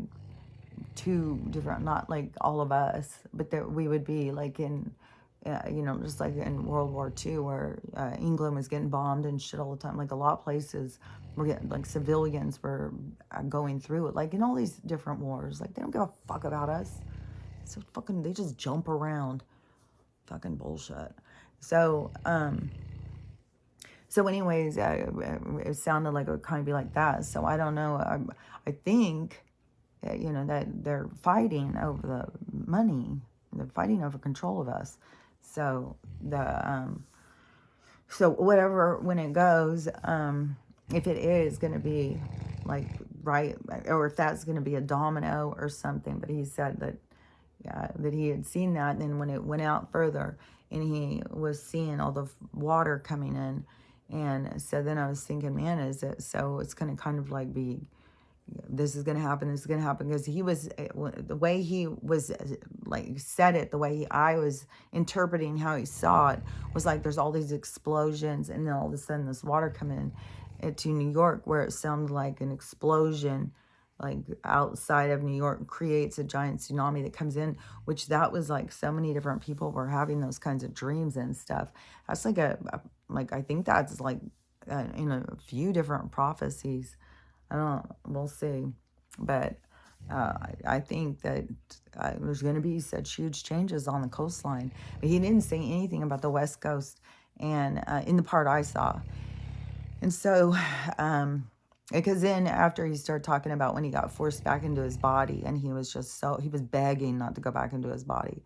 [SPEAKER 1] 2 different, not like all of us, but that we would be like in, just like in World War II where England was getting bombed and shit all the time. Like a lot of places were getting, like civilians were going through it. Like in all these different wars, like they don't give a fuck about us. So fucking, they just jump around. Fucking bullshit. So, anyways, it sounded like it would kind of be like that. So I don't know. I think, that they're fighting over the money. They're fighting over control of us. So so whatever, when it goes, if it is going to be like right, or if that's going to be a domino or something. But he said that, that he had seen that. And then when it went out further, and he was seeing all the water coming in. And so then I was thinking, man, is it, so it's going to kind of like be, this is going to happen, this is going to happen. Because he was, the way he was, like, said it, the way I was interpreting how he saw it, was like there's all these explosions, and then all of a sudden this water coming in to New York, where it sounded like an explosion, like outside of New York, creates a giant tsunami that comes in, which that was like so many different people were having those kinds of dreams and stuff. That's like I think that's like in a few different prophecies. I don't know, we'll see. But I think that there's going to be such huge changes on the coastline. But he didn't say anything about the West Coast, and in the part I saw. And so, because then after he started talking about when he got forced back into his body, and he was just he was begging not to go back into his body,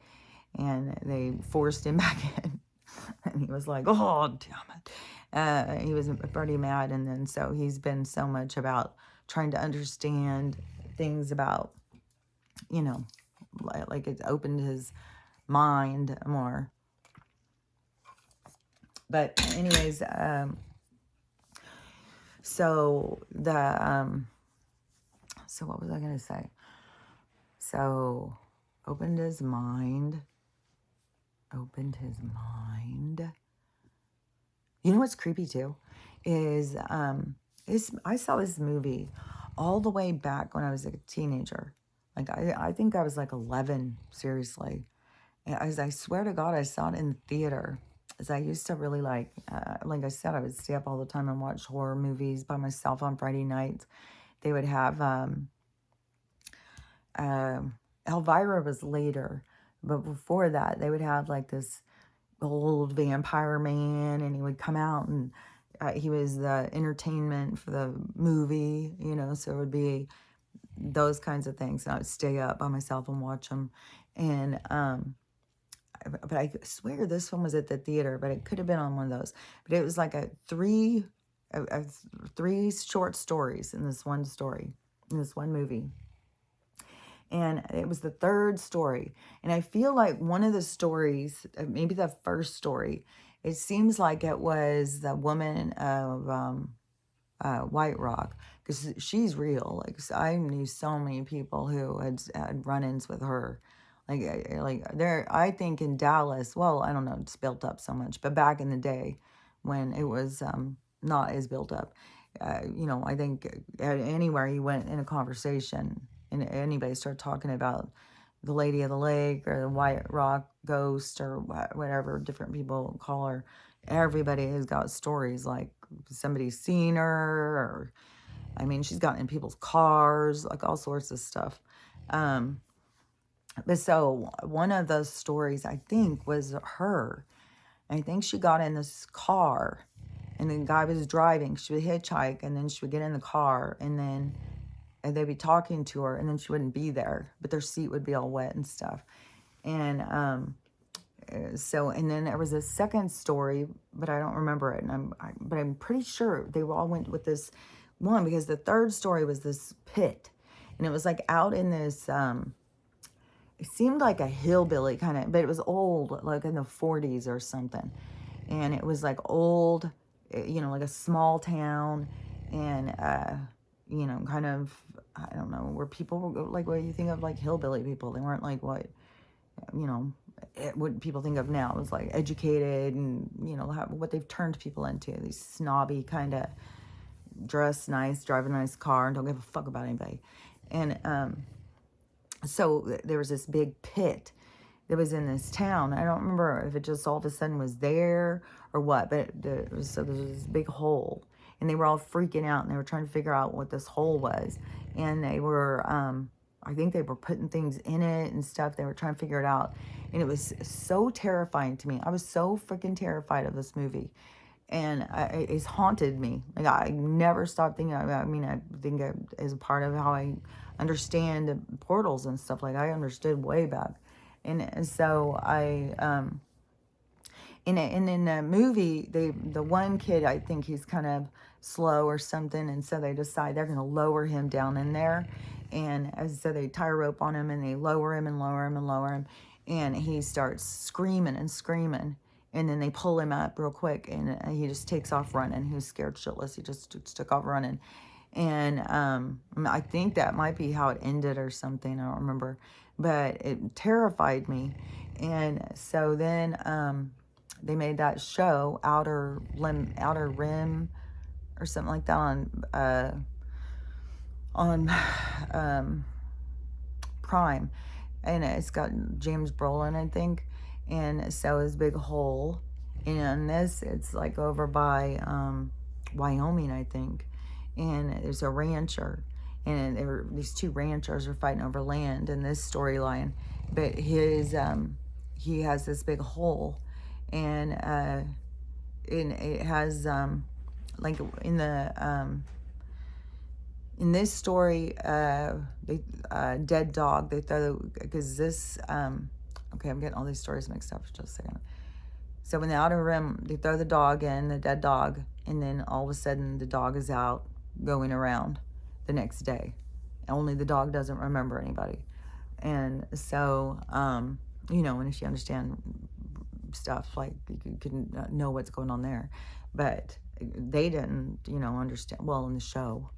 [SPEAKER 1] and they forced him back in, and he was like, "Oh, damn it!" He was pretty mad, and then so he's been so much about trying to understand things about, you know, like it's opened his mind more. But anyways, so so what was I gonna say? So opened his mind. Opened his mind. You know what's creepy too? Is I saw this movie all the way back when I was a teenager. Like I think I was like 11, seriously. As I swear to God, I saw it in the theater. As I used to really like I said, I would stay up all the time and watch horror movies by myself on Friday nights. They would have Elvira was later, but before that, they would have like this old vampire man, and he would come out, and he was the entertainment for the movie, you know, so it would be those kinds of things. And I would stay up by myself and watch them. And but I swear this one was at the theater, but it could have been on one of those. But it was like three short stories in this one story, in this one movie. And it was the third story. And I feel like one of the stories, maybe the first story, it seems like it was the woman of White Rock, because she's real. Like, I knew so many people who had run-ins with her. Like there, I think in Dallas, well, I don't know, it's built up so much, but back in the day when it was not as built up, you know, I think anywhere you went in a conversation and anybody started talking about the Lady of the Lake or the White Rock Ghost or whatever different people call her, everybody has got stories, like somebody's seen her, or I mean, she's gotten in people's cars, like all sorts of stuff. But so one of those stories, I think, was her. I think she got in this car, and the guy was driving. She would hitchhike, and then she would get in the car, and then they'd be talking to her, and then she wouldn't be there, but their seat would be all wet and stuff. And and then there was a second story, but I don't remember it. And but I'm pretty sure they all went with this one, because the third story was this pit, and it was like out in this. It seemed like a hillbilly kind of, but it was old, like in the 40s or something, and it was like old, you know, like a small town, and you know, kind of, I don't know, where people were like what you think of like hillbilly people. They weren't like what, you know, what people think of now. It was like educated, and you know what they've turned people into, these snobby kind of, dress nice, drive a nice car, and don't give a fuck about anybody. And so there was this big pit that was in this town. I don't remember if it just all of a sudden was there or what, but so there was this big hole, and they were all freaking out, and they were trying to figure out what this hole was. And they were, I think they were putting things in it and stuff. They were trying to figure it out. And it was so terrifying to me. I was so freaking terrified of this movie. And it's haunted me. Like, I never stopped thinking about it. I mean, I think it is a part of how I understand portals and stuff. Like, I understood way back. And so I, in the movie, the one kid, I think he's kind of slow or something, and so they decide they're going to lower him down in there. And so they tie a rope on him, and they lower him and lower him and lower him, and he starts screaming and screaming. And then they pull him up real quick, and he just takes off running. He was scared shitless. He just took off running. And I think that might be how it ended or something. I don't remember. But it terrified me. And so then they made that show, Outer Rim, or something like that, on Prime. And it's got James Brolin, I think. And so is Big Hole. And this, it's like over by Wyoming, I think. And there's a rancher. and these two ranchers are fighting over land in this storyline. But he has this big hole, and it has like in the in this story, they dead dog. They throw because this. Okay, I'm getting all these stories mixed up. Just a second. So in the Outer Rim, they throw the dog in, the dead dog, and then all of a sudden the dog is out going around the next day. Only the dog doesn't remember anybody. And so, and if you understand stuff, like you can know what's going on there. But they didn't, understand, well, in the show.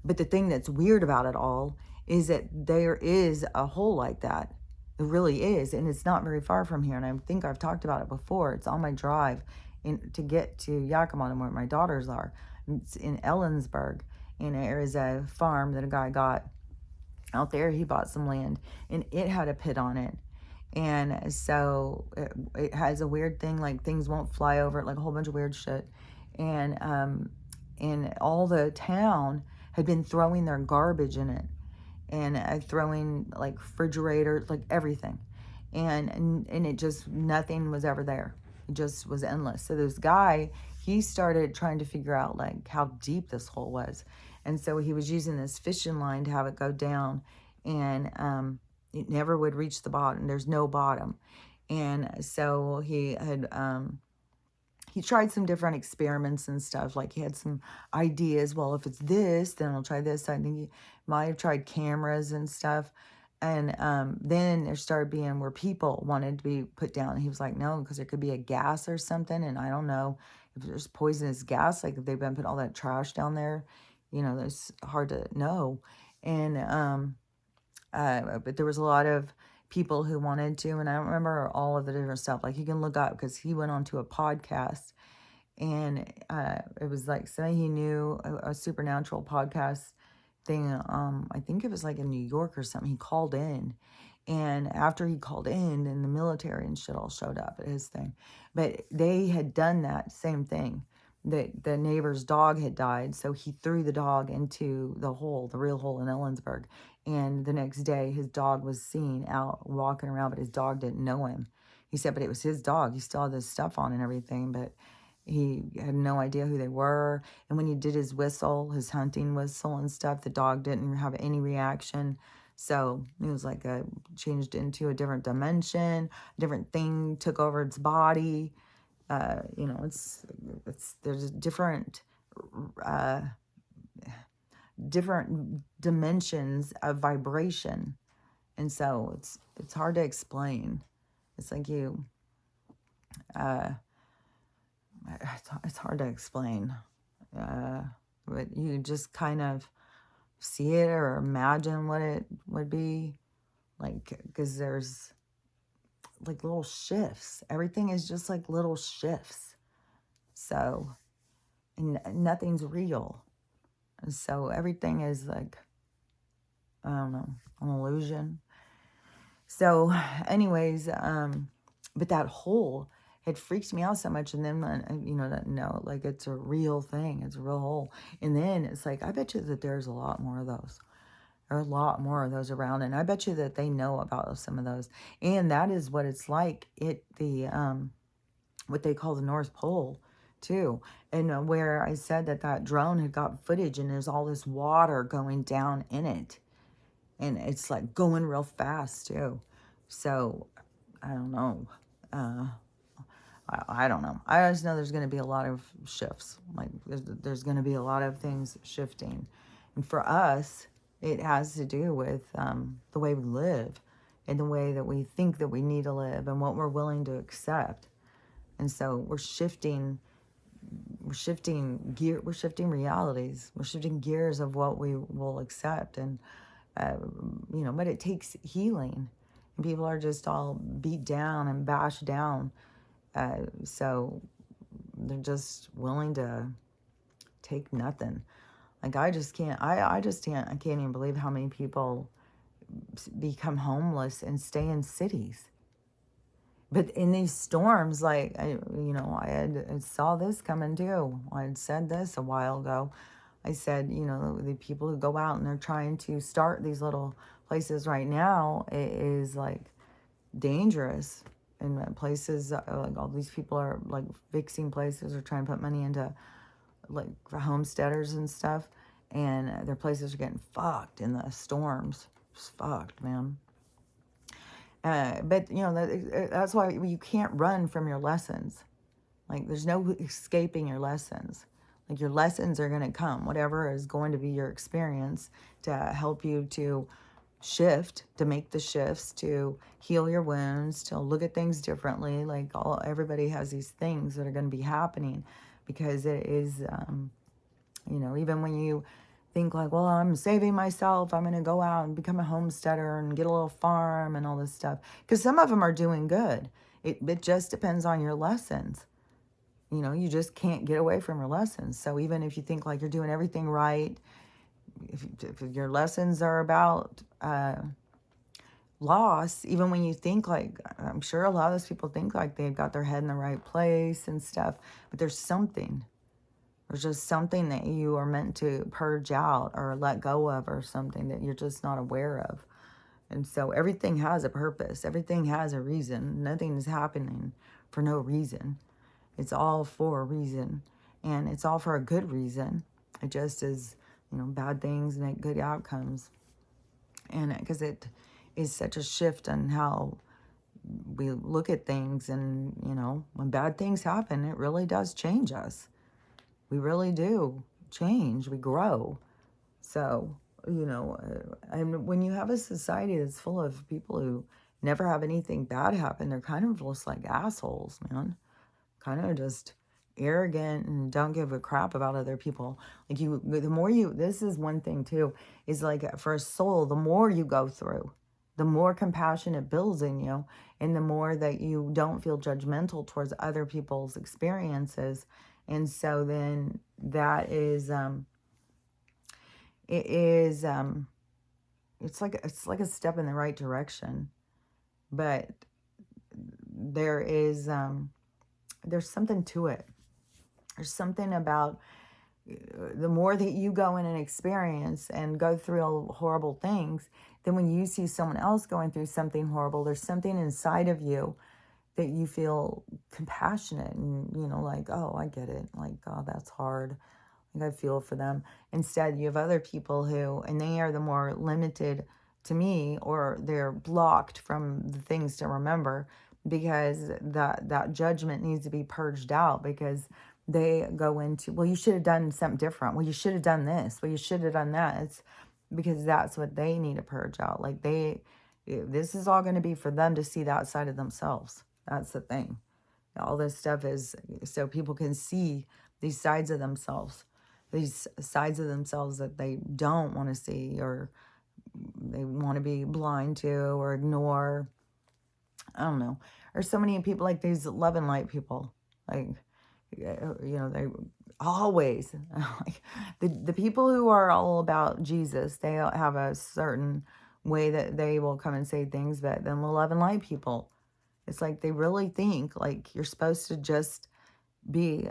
[SPEAKER 1] But the thing that's weird about it all is that there is a hole like that. It really is, and it's not very far from here. And I think I've talked about it before. It's on my drive to get to Yakima, where my daughters are. It's in Ellensburg, and there is a farm that a guy got out there. He bought some land, and it had a pit on it. And so it has a weird thing, like things won't fly over it, like a whole bunch of weird shit. And all the town had been throwing their garbage in it, and throwing like refrigerators, like everything, and it just, nothing was ever there. It just was endless. So this guy, he started trying to figure out like how deep this hole was, and so he was using this fishing line to have it go down, and it never would reach the bottom. There's no bottom. And so he had he tried some different experiments and stuff. Like he had some ideas. Well, if it's this, then I'll try this. I think he might have tried cameras and stuff. And then there started being where people wanted to be put down. And he was like, no, because there could be a gas or something. And I don't know if there's poisonous gas, like if they've been putting all that trash down there, it's hard to know. And, but there was a lot of people who wanted to, and I don't remember all of the different stuff. Like you can look up, because he went on to a podcast, and it was like something he knew, a supernatural podcast thing. I think it was like in New York or something. He called in, and after he called in, then the military and shit all showed up at his thing. But they had done that same thing. The neighbor's dog had died, so he threw the dog into the hole, the real hole in Ellensburg. And the next day, his dog was seen out walking around, but his dog didn't know him. He said, but it was his dog. He still had this stuff on and everything, but he had no idea who they were. And when he did his whistle, his hunting whistle and stuff, the dog didn't have any reaction. So it was like changed into a different dimension, a different thing took over its body. There's different dimensions of vibration, and so it's hard to explain. It's like it's hard to explain, but you just kind of see it or imagine what it would be like, because there's like little shifts. Everything is just like little shifts. So, and nothing's real. And so everything is like, I don't know, an illusion. So anyways, but that hole had freaked me out so much. And then, like it's a real thing. It's a real hole. And then it's like, I bet you that there's a lot more of those. There are a lot more of those around. And I bet you that they know about some of those. And that is what it's like at what they call the North Pole too. And where I said that drone had got footage, and there's all this water going down in it. And it's like going real fast too. So I don't know. I don't know. I just know there's going to be a lot of shifts. Like there's going to be a lot of things shifting. And for us, it has to do with the way we live, and the way that we think that we need to live, and what we're willing to accept. And so we're shifting gear, we're shifting realities, we're shifting gears of what we will accept. And but it takes healing, and people are just all beat down and bashed down, so they're just willing to take nothing. Like I can't even believe how many people become homeless and stay in cities. But in these storms, like, I saw this coming too. I had said this a while ago. I said, you know, the people who go out and they're trying to start these little places right now, it is like dangerous. And places, like all these people are like fixing places or trying to put money into like homesteaders and stuff. And their places are getting fucked in the storms. It's fucked, man. But, you know, that's why you can't run from your lessons. Like, there's no escaping your lessons. Like, your lessons are going to come. Whatever is going to be your experience to help you to shift, to make the shifts, to heal your wounds, to look at things differently. Like, everybody has these things that are going to be happening because it is, you know, even when you think like, well, I'm saving myself, I'm going to go out and become a homesteader and get a little farm and all this stuff. Because some of them are doing good. It just depends on your lessons. You know, you just can't get away from your lessons. So even if you think like you're doing everything right, if your lessons are about loss, even when you think like, I'm sure a lot of those people think like they've got their head in the right place and stuff, but there's just something that you are meant to purge out or let go of, or something that you're just not aware of. And so everything has a purpose. Everything has a reason. Nothing is happening for no reason. It's all for a reason. And it's all for a good reason. It just is, you know, bad things make good outcomes. And because it is such a shift on how we look at things. And, you know, when bad things happen, it really does change us. We really do change. We grow. So, you know, and when you have a society that's full of people who never have anything bad happen, they're kind of just like assholes, man. Kind of just arrogant and don't give a crap about other people. Like, the more you, this is one thing too, is like for a soul, the more you go through, the more compassion it builds in you, and the more that you don't feel judgmental towards other people's experiences. And so then that is, it is, it's like a step in the right direction. But there is, there's something to it. There's something about the more that you go in and experience and go through all horrible things, then when you see someone else going through something horrible, there's something inside of you that you feel compassionate and, you know, like, oh, I get it. Like, oh, that's hard. Like, I feel for them. Instead, you have other people who, and they are the more limited to me, or they're blocked from the things to remember, because that judgment needs to be purged out, because they go into, well, you should have done something different. Well, you should have done this. Well, you should have done that. It's because that's what they need to purge out. Like, this is all going to be for them to see that side of themselves. That's the thing. All this stuff is so people can see these sides of themselves, these sides of themselves that they don't want to see, or they want to be blind to or ignore. I don't know. There's so many people like these love and light people. Like, you know, they always, like, the people who are all about Jesus, they have a certain way that they will come and say things. But then the love and light people, it's like they really think like you're supposed to just be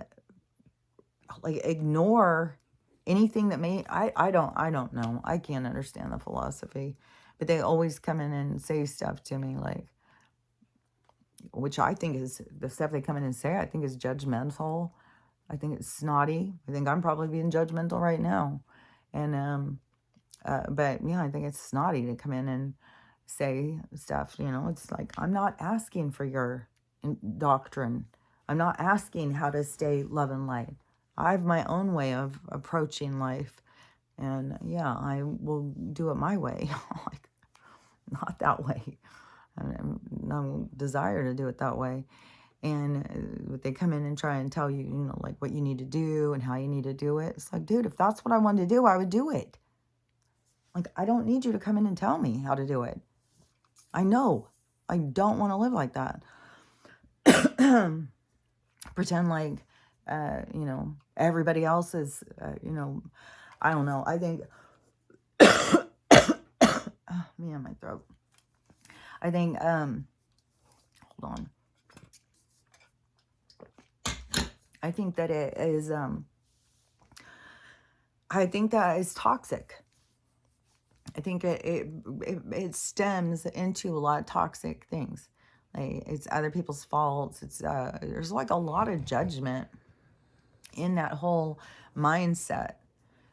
[SPEAKER 1] like, ignore anything that may, I don't know. I can't understand the philosophy, but they always come in and say stuff to me, like, which I think is, the stuff they come in and say, I think is judgmental. I think it's snotty. I think I'm probably being judgmental right now. And, but yeah, I think it's snotty to come in and say stuff, you know. It's like, I'm not asking for your doctrine. I'm not asking how to stay love and light. I have my own way of approaching life. And yeah, I will do it my way. Like, not that way. I have no desire to do it that way. And they come in and try and tell you, you know, like what you need to do and how you need to do it. It's like, dude, if that's what I wanted to do, I would do it. Like, I don't need you to come in and tell me how to do it. I know. I don't want to live like that. Pretend like, you know, everybody else is, you know, I don't know. I think, oh, man, my throat. I think, hold on. I think that it is, I think that is toxic. I think it stems into a lot of toxic things. Like it's other people's faults. It's there's like a lot of judgment in that whole mindset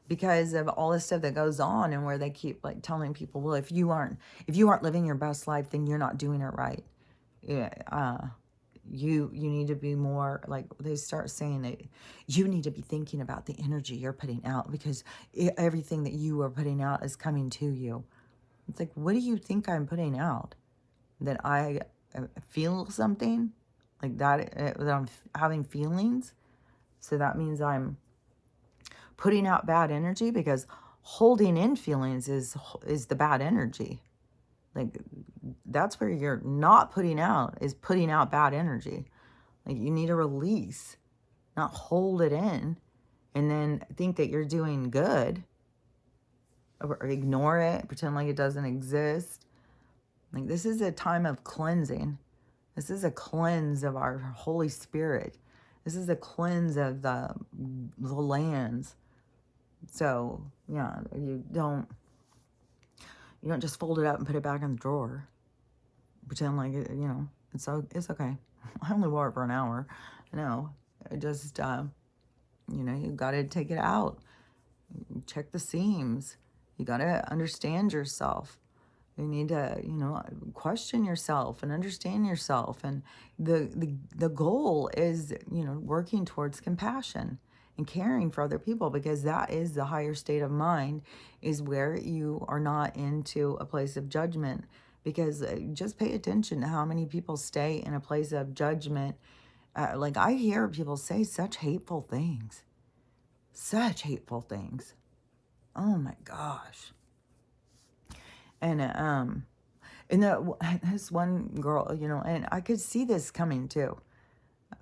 [SPEAKER 1] because of all the stuff that goes on, and where they keep like telling people, well, if you aren't living your best life, then you're not doing it right. Yeah, you need to be more, like they start saying that you need to be thinking about the energy you're putting out, because everything that you are putting out is coming to you. It's like, what do you think I'm putting out? That I feel something like that, that I'm having feelings. So that means I'm putting out bad energy, because holding in feelings is the bad energy. Like that's where you're not putting out, is putting out bad energy. Like you need to release, not hold it in and then think that you're doing good, or ignore it, pretend like it doesn't exist. Like this is a time of cleansing. This is a cleanse of our Holy Spirit. This is a cleanse of the lands. So yeah, you don't just fold it up and put it back in the drawer. Pretend like it, it's okay. I only wore it for an hour. No, it just, you got to take it out. Check the seams. You got to understand yourself. You need to, question yourself and understand yourself. And the goal is, working towards compassion and caring for other people, because that is the higher state of mind, is where you are not into a place of judgment. Because just pay attention to how many people stay in a place of judgment. Like I hear people say such hateful things. Such hateful things. Oh my gosh. And this one girl, and I could see this coming too.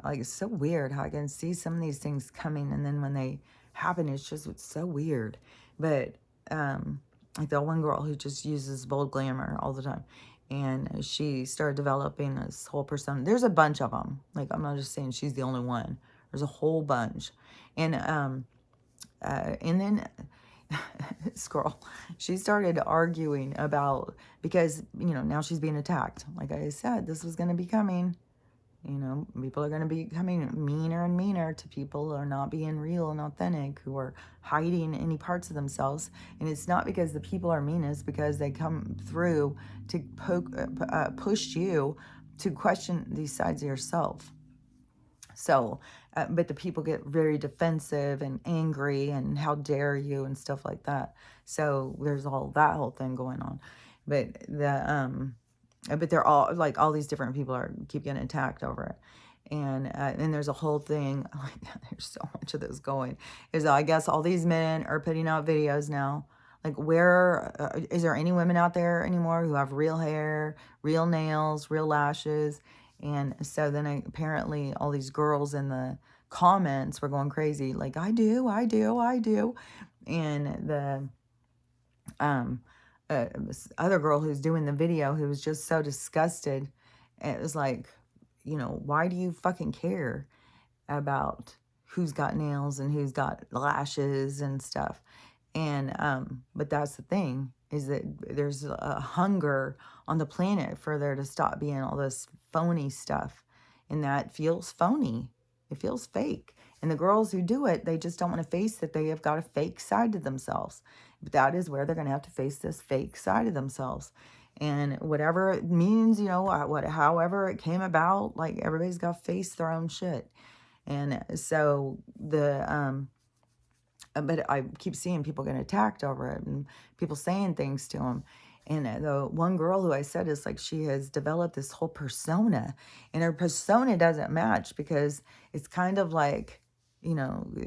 [SPEAKER 1] Like it's so weird how I can see some of these things coming, and then when they happen, it's so weird. But like the one girl who just uses bold glamour all the time, and she started developing this whole persona. There's a bunch of them. Like I'm not just saying she's the only one. There's a whole bunch, and then this girl, she started arguing about, because now she's being attacked. Like I said, this was going to be coming. People are going to be becoming meaner and meaner to people who are not being real and authentic, who are hiding any parts of themselves. And it's not because the people are mean, it's because they come through to push you to question these sides of yourself. So, but the people get very defensive and angry and how dare you and stuff like that. So there's all that whole thing going on. But but they're all like, all these different people keep getting attacked over it. And there's a whole thing, like, there's so much of this going, is I guess all these men are putting out videos now. Like, is there any women out there anymore who have real hair, real nails, real lashes? And so then apparently all these girls in the comments were going crazy, like, I do. And this other girl who's doing the video, who was just so disgusted, it was like, why do you fucking care about who's got nails and who's got lashes and stuff? And but that's the thing, is that there's a hunger on the planet for there to stop being all this phony stuff, and that feels phony. It feels fake. And the girls who do it, they just don't want to face that they have got a fake side to themselves. But that is where they're going to have to face this fake side of themselves. And whatever it means, however it came about, like everybody's got to face their own shit. And so but I keep seeing people getting attacked over it, and people saying things to them. And the one girl who I said is like, she has developed this whole persona, and her persona doesn't match, because it's kind of like,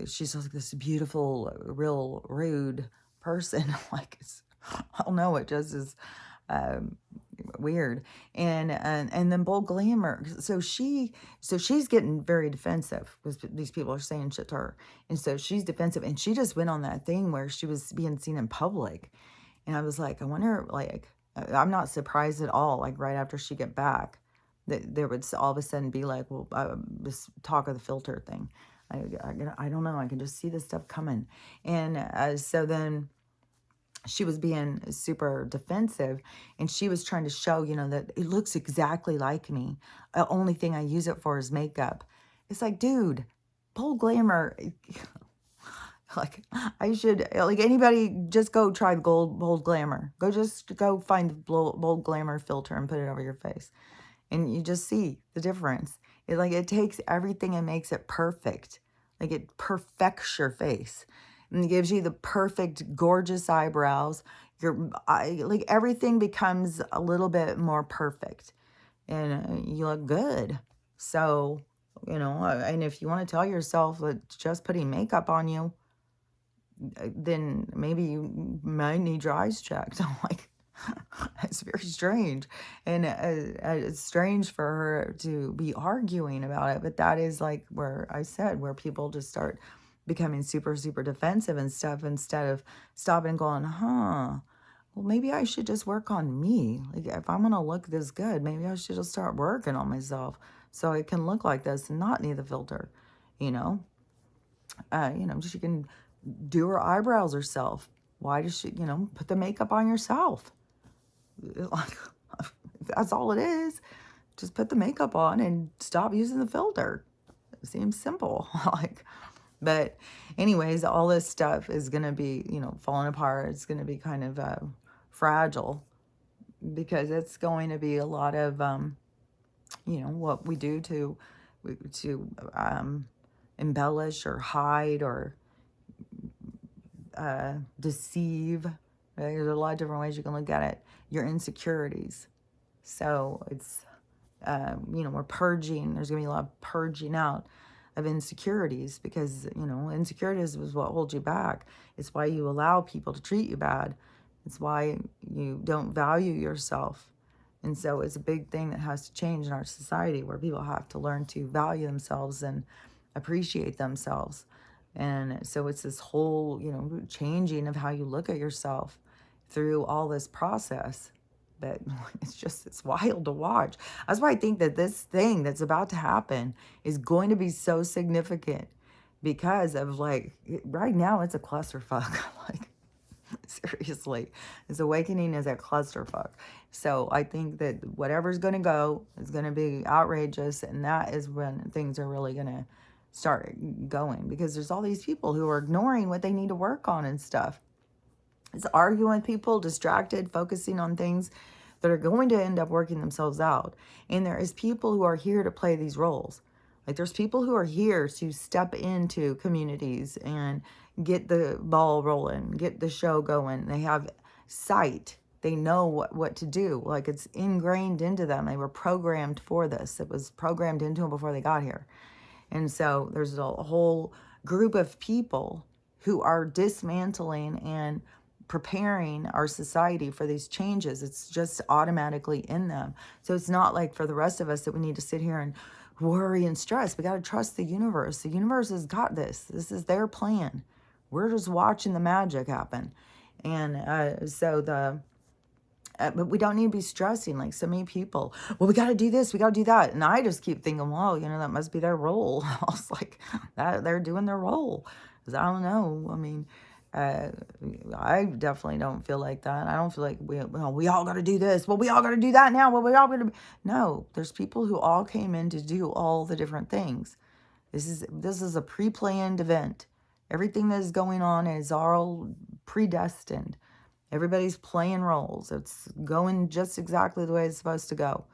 [SPEAKER 1] she's like this beautiful, real rude person. Like, I don't know, it just is weird. And then bold glamour. So she's getting very defensive, because these people are saying shit to her, and so she's defensive. And she just went on that thing where she was being seen in public, and I was like, I wonder, like, I'm not surprised at all. Like right after she get back, that there would all of a sudden be like, well, this talk of the filter thing. I don't know. I can just see this stuff coming. And so then she was being super defensive, and she was trying to show, that it looks exactly like me. The only thing I use it for is makeup. It's like, dude, Bold Glamour, like, I should, like, anybody just go try Bold Glamour. Just go find the Bold Glamour filter and put it over your face. And you just see the difference. It takes everything and makes it perfect. Like, it perfects your face. And it gives you the perfect, gorgeous eyebrows. Like, everything becomes a little bit more perfect. And you look good. So, and if you want to tell yourself that just putting makeup on you, then maybe you might need your eyes checked. I'm like, it's very strange. And it's strange for her to be arguing about it. But that is like where I said, where people just start becoming super, super defensive and stuff, instead of stopping and going, well, maybe I should just work on me. Like, if I'm going to look this good, maybe I should just start working on myself so it can look like this and not need the filter, you know? She can do her eyebrows herself. Why does she, put the makeup on yourself? Like, that's all it is. Just put the makeup on and stop using the filter. It seems simple. But anyways, all this stuff is going to be, falling apart. It's going to be kind of fragile, because it's going to be a lot of, what we do to embellish or hide or deceive. There's a lot of different ways you can look at it. Your insecurities. So it's, we're purging. There's going to be a lot of purging out of insecurities, because, insecurities is what holds you back. It's why you allow people to treat you bad. It's why you don't value yourself. And so it's a big thing that has to change in our society, where people have to learn to value themselves and appreciate themselves. And so it's this whole, changing of how you look at yourself through all this process. But it's wild to watch. That's why I think that this thing that's about to happen is going to be so significant, because of, like, right now it's a clusterfuck. Like, seriously, this awakening is a clusterfuck. So I think that whatever's going to go is going to be outrageous, and that is when things are really going to start going, because there's all these people who are ignoring what they need to work on and stuff. It's arguing with people, distracted, focusing on things that are going to end up working themselves out. And there is people who are here to play these roles. Like, there's people who are here to step into communities and get the ball rolling, get the show going. They have sight. They know what to do. Like, it's ingrained into them. They were programmed for this. It was programmed into them before they got here. And so there's a whole group of people who are dismantling and preparing our society for these changes. It's just automatically in them. So it's not like for the rest of us that we need to sit here and worry and stress. We got to trust the universe. The universe has got this. This is their plan. We're just watching the magic happen. And but we don't need to be stressing like so many people. Well, we got to do this, we got to do that. And I just keep thinking, well, that must be their role. I was like, that they're doing their role. Because I don't know. I mean, I definitely don't feel like that. I don't feel like we all got to do this. Well, we all got to do that now. Well, we all got to. No, there's people who all came in to do all the different things. This is a pre-planned event. Everything that is going on is all predestined. Everybody's playing roles. It's going just exactly the way it's supposed to go.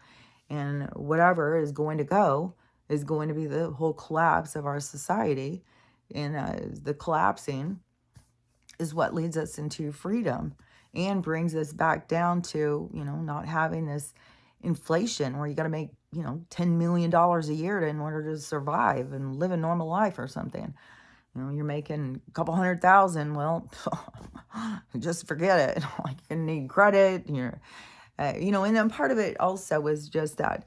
[SPEAKER 1] And whatever is going to go is going to be the whole collapse of our society. And the collapsing is what leads us into freedom and brings us back down to, not having this inflation where you got to make, $10 million a year in order to survive and live a normal life or something. You're making a couple $100,000. Well, just forget it. Like, you need credit. And then part of it also was just that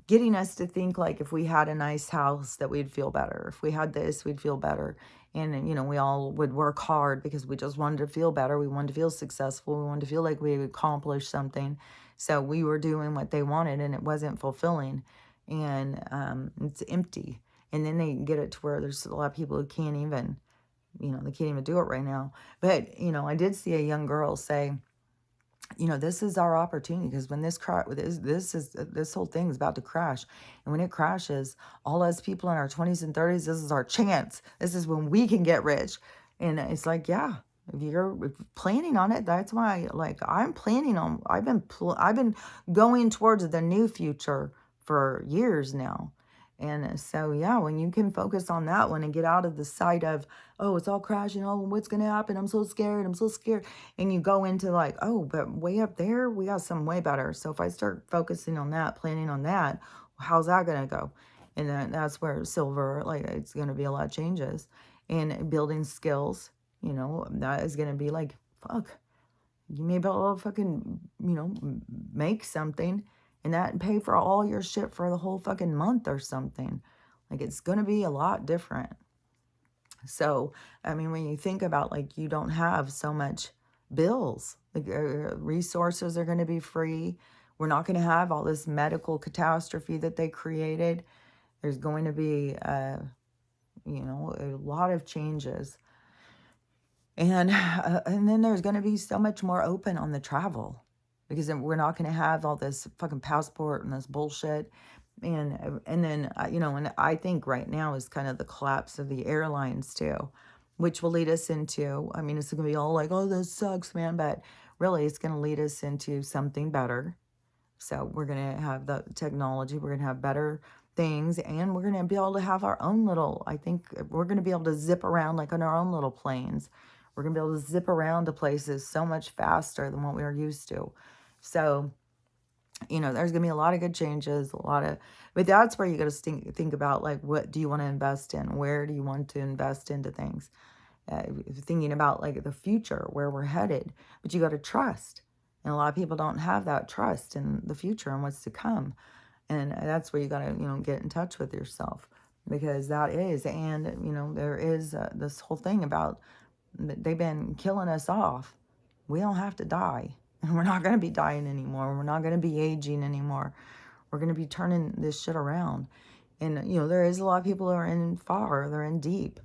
[SPEAKER 1] getting us to think like if we had a nice house that we'd feel better. If we had this, we'd feel better. And, we all would work hard because we just wanted to feel better. We wanted to feel successful. We wanted to feel like we had accomplished something. So we were doing what they wanted, and it wasn't fulfilling. And it's empty. And then they get it to where there's a lot of people who can't even, they can't even do it right now. But, I did see a young girl say, this is our opportunity, because when this whole thing is about to crash. And when it crashes, all us people in our 20s and 30s, this is our chance. This is when we can get rich. And it's like, yeah, if you're planning on it, that's why, like, I'm planning on, I've been going towards the new future for years now. And so, yeah, when you can focus on that one and get out of the sight of, oh, it's all crashing. Oh, what's going to happen? I'm so scared. I'm so scared. And you go into like, oh, but way up there, we got something way better. So if I start focusing on that, planning on that, how's that going to go? And then that's where silver, like, it's going to be a lot of changes. And building skills, that is going to be like, fuck, you may be able to fucking, make something and that pay for all your shit for the whole fucking month or something. Like, it's going to be a lot different. So, I mean, when you think about, like, you don't have so much bills, like, resources are going to be free. We're not going to have all this medical catastrophe that they created. There's going to be, a lot of changes. And then there's going to be so much more open on the travel, because then we're not going to have all this fucking passport and this bullshit. And then, and I think right now is kind of the collapse of the airlines too, which will lead us into, I mean, it's going to be all like, oh, this sucks, man. But really, it's going to lead us into something better. So we're going to have the technology. We're going to have better things. And we're going to be able to have our own little, I think we're going to be able to zip around like on our own little planes. We're going to be able to zip around to places so much faster than what we are used to. So, there's going to be a lot of good changes, but that's where you got to think about, like, what do you want to invest in? Where do you want to invest into things? Thinking about, like, the future, where we're headed, but you got to trust. And a lot of people don't have that trust in the future and what's to come. And that's where you got to, get in touch with yourself, because that is, and, there is this whole thing about they've been killing us off. We don't have to die. And we're not going to be dying anymore. We're not going to be aging anymore. We're going to be turning this shit around. And, there is a lot of people who are in far, they're in deep.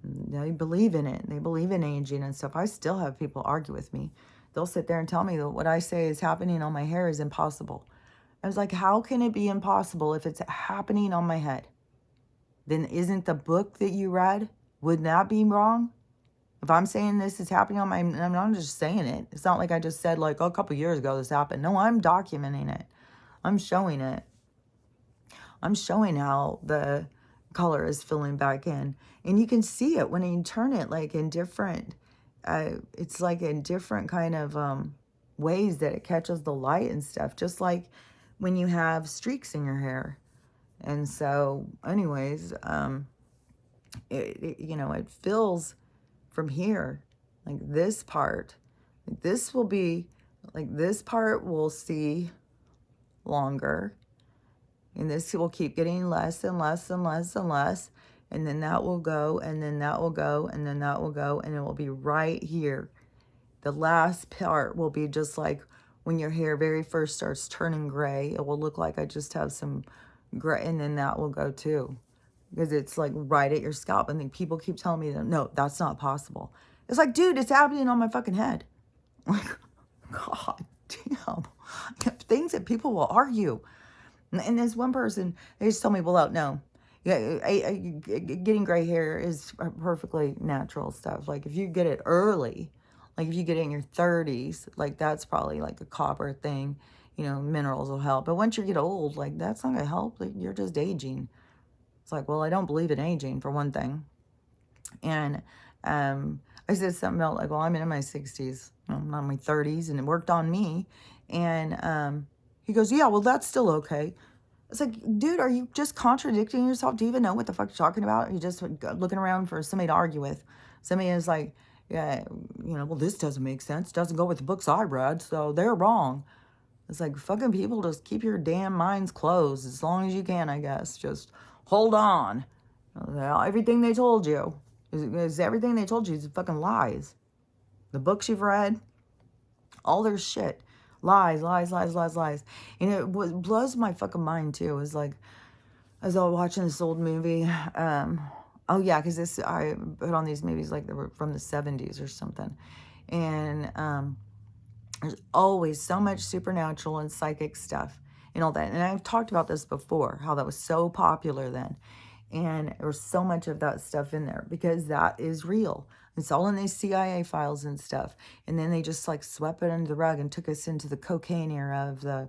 [SPEAKER 1] They believe in it. They believe in aging and stuff. I still have people argue with me. They'll sit there and tell me that what I say is happening on my hair is impossible. I was like, how can it be impossible if it's happening on my head? Then isn't the book that you read, wouldn't that be wrong? If I'm saying this is happening on I'm not just saying it. It's not like I just said, like, oh, a couple years ago this happened. No, I'm documenting it. I'm showing it. I'm showing how the color is filling back in. And you can see it when you turn it, like, in different, it's like in different kind of ways that it catches the light and stuff. Just like when you have streaks in your hair. And so, anyways, it fills from here, like this part, like this will be, like this part will see longer, and this will keep getting less and less and less and less, and then that will go, and then that will go, and then that will go, and it will be right here. The last part will be just like when your hair very first starts turning gray. It will look like I just have some gray, and then that will go too. Because it's like right at your scalp. And then people keep telling me that, no, that's not possible. It's like, dude, it's happening on my fucking head. Like, God damn. Things that people will argue. And this one person, they just told me, well, no. Yeah, getting gray hair is perfectly natural stuff. Like, if you get it early, like if you get it in your 30s, like that's probably like a copper thing. Minerals will help. But once you get old, like that's not going to help. Like, you're just aging. It's like, well, I don't believe in aging, for one thing. And I said something about, like, well, I'm in my 60s, I'm not in my 30s, and it worked on me. And he goes, yeah, well, that's still okay. It's like, dude, are you just contradicting yourself? Do you even know what the fuck you're talking about? Are you just looking around for somebody to argue with? Somebody is like, yeah, well, this doesn't make sense. It doesn't go with the books I read, so they're wrong. It's like, fucking people, just keep your damn minds closed as long as you can, I guess. Just hold on. Everything they told you is everything they told you is fucking lies. The books you've read, all their shit. Lies, lies, lies, lies, lies. And it blows my fucking mind, too. It's like, I was all watching this old movie. Oh yeah, because this I put on these movies like they were from the 70s or something, and there's always so much supernatural and psychic stuff and all that. And I've talked about this before, how that was so popular then, and there was so much of that stuff in there because that is real. It's all in these CIA files and stuff. And then they just like swept it under the rug and took us into the cocaine era of the,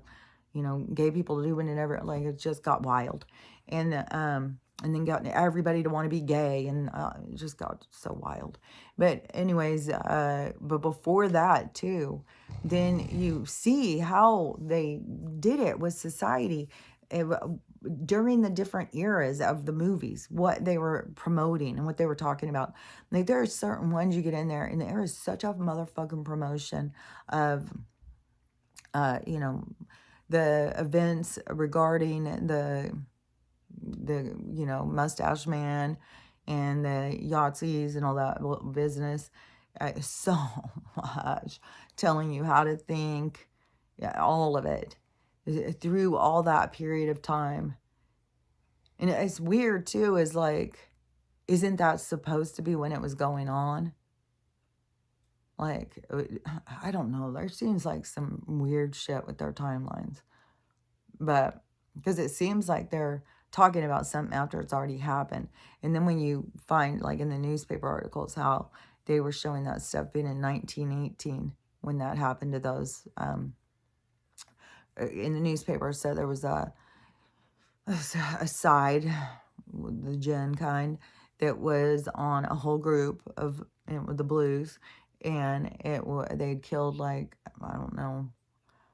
[SPEAKER 1] gay people doing it ever. Like it just got wild. And then got everybody to want to be gay, and it just got so wild. But anyways, but before that too, then you see how they did it with society. During the different eras of the movies, what they were promoting and what they were talking about. Like there are certain ones you get in there, and there is such a motherfucking promotion of, you know, the events regarding the Mustache Man and the Yahtzees and all that business. So much telling you how to think, yeah, all of it through all that period of time. And it's weird too, is like, isn't that supposed to be when it was going on? Like, I don't know. There seems like some weird shit with their timelines. But because it seems like they're talking about something after it's already happened. And then when you find, like in the newspaper articles, how they were showing that stuff being in 1918 when that happened to those, in the newspaper said there was a side, the Gen kind, that was on a whole group of the Blues, and they'd killed like, I don't know,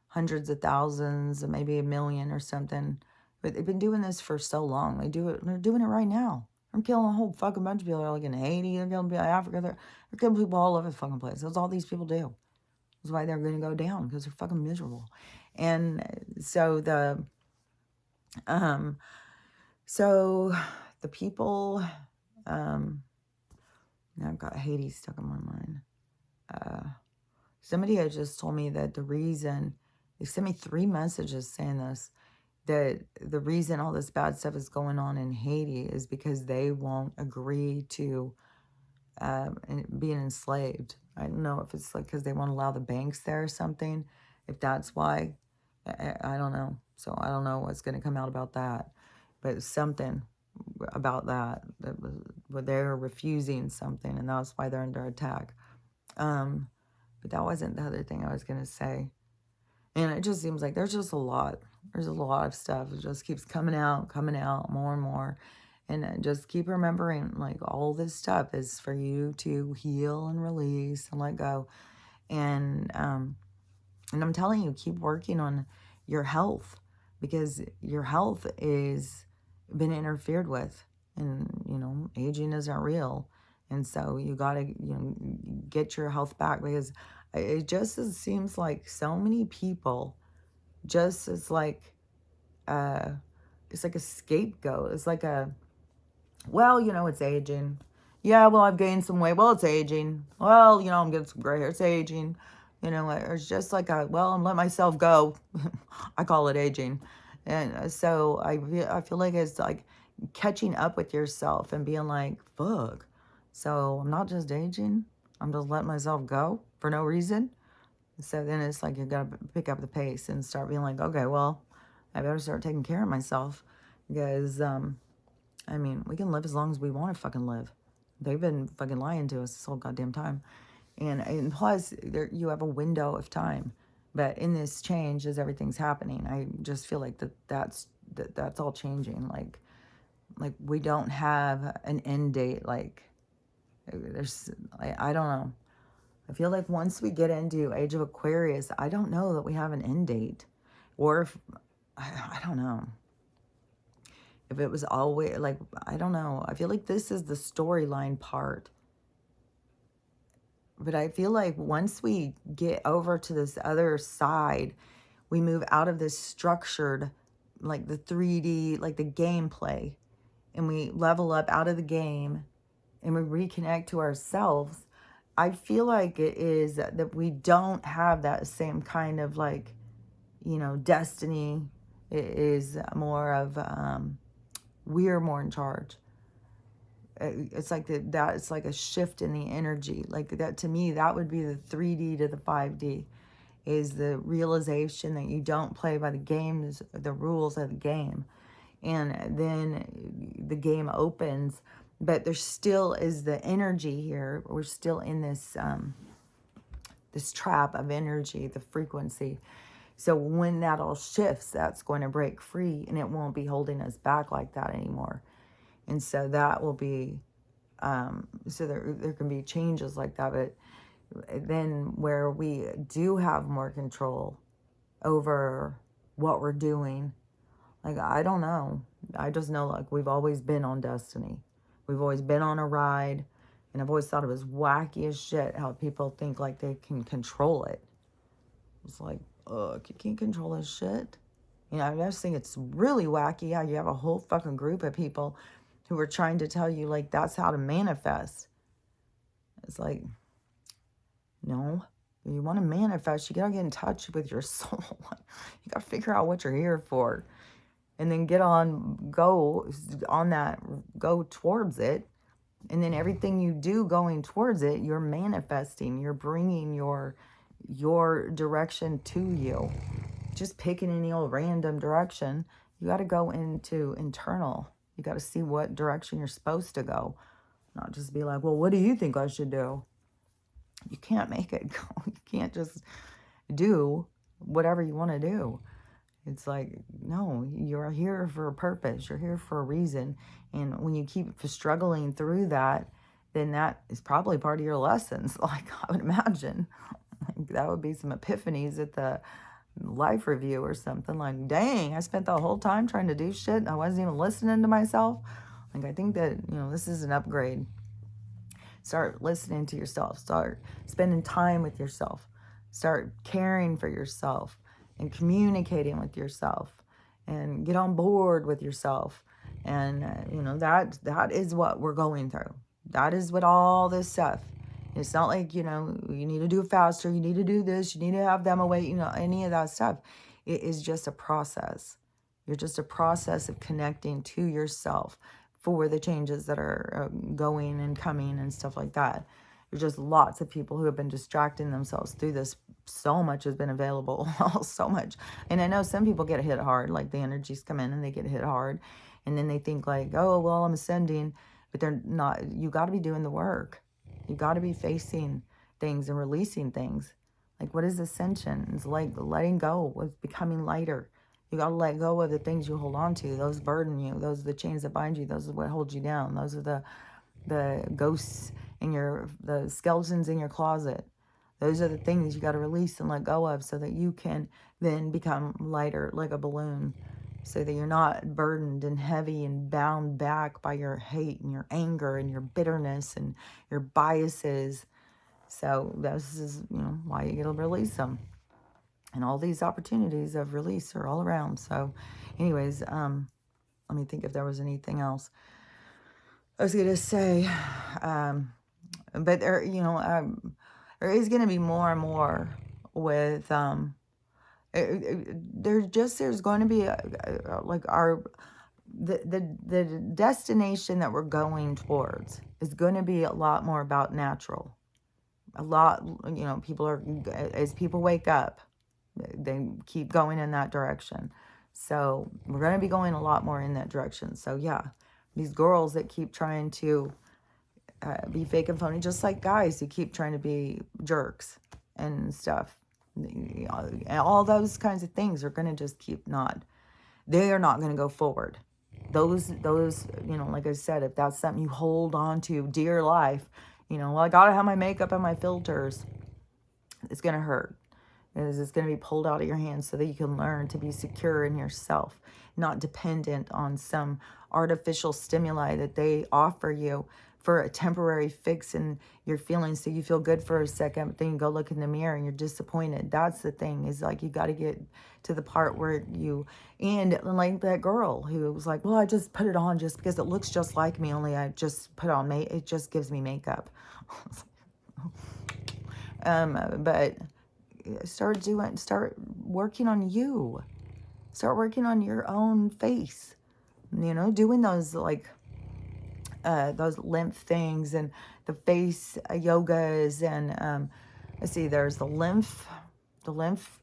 [SPEAKER 1] hundreds of thousands, maybe 1 million or something. But they've been doing this for so long. They're doing it right now. They're killing a whole fucking bunch of people. They're like in Haiti, they're killing people in Africa, they're killing people all over the fucking place. That's all these people do. That's why they're gonna go down, because they're fucking miserable. And so the people, now I've got Haiti stuck in my mind. Somebody had just told me that the reason, they sent me 3 messages saying this, that the reason all this bad stuff is going on in Haiti is because they won't agree to being enslaved. I don't know if it's like because they won't allow the banks there or something, if that's why. I don't know. So I don't know what's going to come out about that. But something about that but they're refusing something, and that's why they're under attack. But that wasn't the other thing I was going to say. And it just seems like there's just a lot. There's a lot of stuff. It just keeps coming out, more and more. And just keep remembering, like, all this stuff is for you to heal and release and let go. And I'm telling you, keep working on your health, because your health is been interfered with. And, aging isn't real. And so you got to, get your health back, because it just seems like so many people just is like, it's like a scapegoat. It's like well, it's aging. Yeah, well, I've gained some weight. Well, it's aging. Well, I'm getting some gray hair. It's aging. It's just like well, I'm letting myself go. I call it aging. And so I feel like it's like catching up with yourself and being like, fuck. So I'm not just aging. I'm just letting myself go for no reason. So then it's like you got to pick up the pace and start being like, okay, well, I better start taking care of myself, because, we can live as long as we want to fucking live. They've been fucking lying to us this whole goddamn time. And plus, you have a window of time. But in this change, as everything's happening, I just feel like that's all changing. Like we don't have an end date. Like, I don't know. I feel like once we get into Age of Aquarius, I don't know that we have an end date. Or if, I don't know. If it was always, like, I don't know. I feel like this is the storyline part. But I feel like once we get over to this other side, we move out of this structured, like the 3D, like the gameplay, and we level up out of the game and we reconnect to ourselves. I feel like it is that we don't have that same kind of like, destiny. It is more of We're more in charge. It's like that. It's like a shift in the energy. Like that, to me, that would be the 3D to the 5D, is the realization that you don't play by the games, the rules of the game. And then the game opens, but there still is the energy here. We're still in this this trap of energy, the frequency. So when that all shifts, that's going to break free, and it won't be holding us back like that anymore. And so that will be, so there can be changes like that. But then where we do have more control over what we're doing, like, I don't know. I just know, like, we've always been on destiny. We've always been on a ride. And I've always thought it was wacky as shit how people think like they can control it. It's like, ugh, you can't control this shit. You know, I just think it's really wacky how you have a whole fucking group of people who are trying to tell you, like, that's how to manifest. It's like, no. If you want to manifest, you got to get in touch with your soul. You got to figure out what you're here for. And then go towards it. And then everything you do going towards it, you're manifesting. You're bringing your direction to you. Just picking any old random direction. You got to go into internal. You got to see what direction you're supposed to go. Not just be like, well, what do you think I should do? You can't make it go. You can't just do whatever you want to do. It's like, no, you're here for a purpose. You're here for a reason. And when you keep struggling through that, then that is probably part of your lessons. Like, I would imagine. Like, that would be some epiphanies at the life review or something. Like, dang, I spent the whole time trying to do shit. And I wasn't even listening to myself. Like, I think that, this is an upgrade. Start listening to yourself. Start spending time with yourself. Start caring for yourself and communicating with yourself and get on board with yourself. And, that is what we're going through. That is what all this stuff. It's not like, you need to do it faster. You need to do this. You need to have them away. Any of that stuff. It is just a process. You're just a process of connecting to yourself for the changes that are going and coming and stuff like that. There's just lots of people who have been distracting themselves through this. So much has been available, so much. And I know some people get hit hard, like the energies come in and they get hit hard. And then they think like, oh, well, I'm ascending. But they're not. You got to be doing the work. You got to be facing things and releasing things. Like, what is ascension? It's like letting go, with becoming lighter. You got to let go of the things you hold on to. Those burden you. Those are the chains that bind you. Those are what hold you down. Those are the ghosts in the skeletons in your closet. Those are the things you got to release and let go of so that you can then become lighter like a balloon, so that you're not burdened and heavy and bound back by your hate and your anger and your bitterness and your biases. So this is, why you got to release them. And all these opportunities of release are all around. So anyways, let me think if there was anything else I was going to say. But there, there is going to be more and more with, there's going to be the destination that we're going towards is going to be a lot more about natural. A lot, people are, as people wake up, they keep going in that direction. So we're going to be going a lot more in that direction. So yeah, these girls that keep trying to be fake and phony, just like guys who keep trying to be jerks and stuff. All those kinds of things are going to just they are not going to go forward. Those, like I said, if that's something you hold on to dear life, well, I got to have my makeup and my filters, it's going to hurt. It's going to be pulled out of your hands so that you can learn to be secure in yourself, not dependent on some artificial stimuli that they offer you for a temporary fix in your feelings so you feel good for a second, but then you go look in the mirror and you're disappointed. That's the thing, is like you got to get to the part where and like that girl who was like, well, I just put it on just because it looks just like me, only I just put on it just gives me makeup. But start working on you. Start working on your own face. doing those like those lymph things and the face yogas and let's see, there's the lymph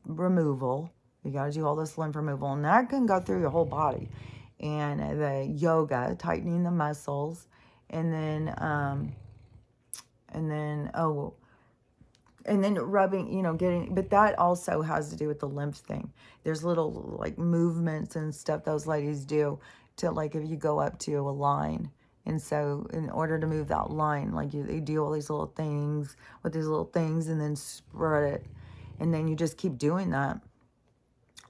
[SPEAKER 1] removal. You got to do all this lymph removal, and that can go through your whole body. And the yoga, tightening the muscles, and then oh, and then rubbing, getting, but that also has to do with the lymph thing. There's little like movements and stuff those ladies do to, like, if you go up to a line. And so in order to move that line, like they do all these little things with these little things and then spread it. And then you just keep doing that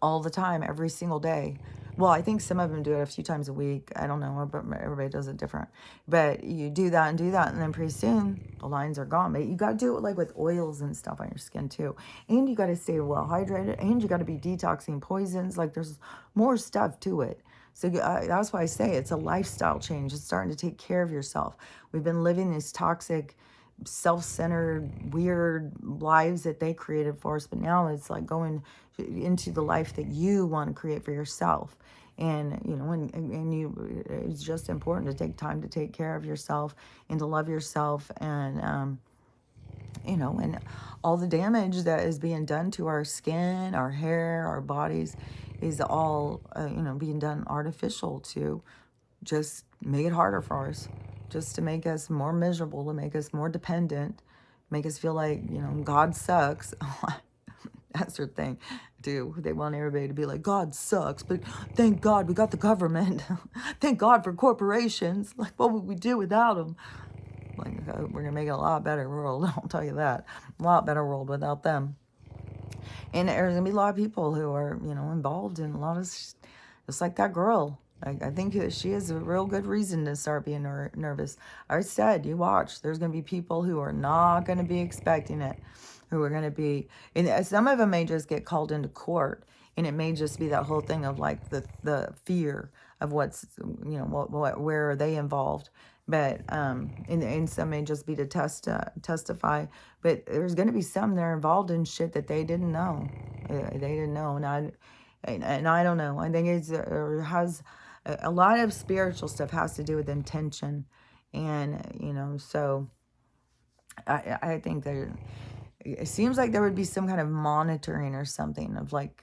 [SPEAKER 1] all the time, every single day. Well, I think some of them do it a few times a week. I don't know, but everybody does it different. But you do that, and then pretty soon the lines are gone. But you got to do it like with oils and stuff on your skin too. And you got to stay well hydrated, and you got to be detoxing poisons. Like, there's more stuff to it. So that's why I say it's a lifestyle change. It's starting to take care of yourself. We've been living these toxic, self-centered, weird lives that they created for us, but now it's like going into the life that you want to create for yourself. And it's just important to take time to take care of yourself and to love yourself. And and all the damage that is being done to our skin, our hair, our bodies is all being done artificial to just make it harder for us, just to make us more miserable, to make us more dependent, make us feel like, God sucks. That's their thing, too. They want everybody to be like, God sucks, but thank God we got the government. Thank God for corporations. Like, what would we do without them? Like, we're going to make it a lot better world. I'll tell you that. A lot better world without them. And there's going to be a lot of people who are, involved in a lot of, just like that girl. I think that she has a real good reason to start being nervous. I said, you watch, there's going to be people who are not going to be expecting it, who are going to be, and some of them may just get called into court, and it may just be that whole thing of like the fear of what's, where are they involved. But, and some may just be to testify, but there's going to be some that are involved in shit that they didn't know. They didn't know. And I don't know. I think has a lot of spiritual stuff has to do with intention. And, so I think that it seems like there would be some kind of monitoring or something of like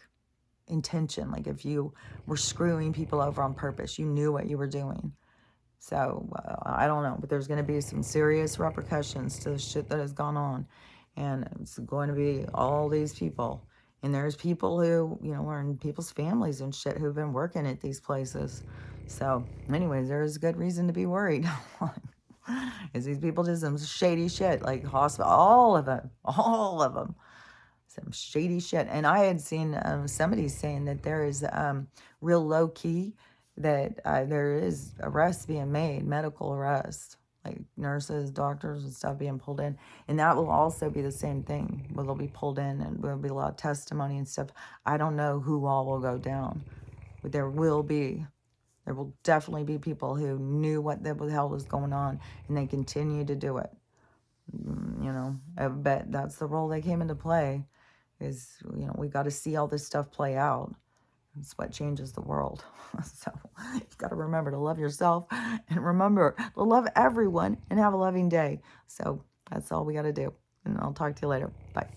[SPEAKER 1] intention. Like if you were screwing people over on purpose, you knew what you were doing. So I don't know, but there's going to be some serious repercussions to the shit that has gone on. And it's going to be all these people. And there's people who, are in people's families and shit who've been working at these places. So anyways, there's good reason to be worried. Is these people do some shady shit, like hospital, all of them, some shady shit. And I had seen somebody saying that there is real low key, that there is arrests being made, medical arrests, like nurses, doctors and stuff being pulled in. And that will also be the same thing, where they'll be pulled in and there'll be a lot of testimony and stuff. I don't know who all will go down, but there will definitely be people who knew what the hell was going on, and they continue to do it. I bet that's the role they came into play, is, we got to see all this stuff play out. It's what changes the world. So you've got to remember to love yourself, and remember to love everyone, and have a loving day. So that's all we got to do. And I'll talk to you later. Bye.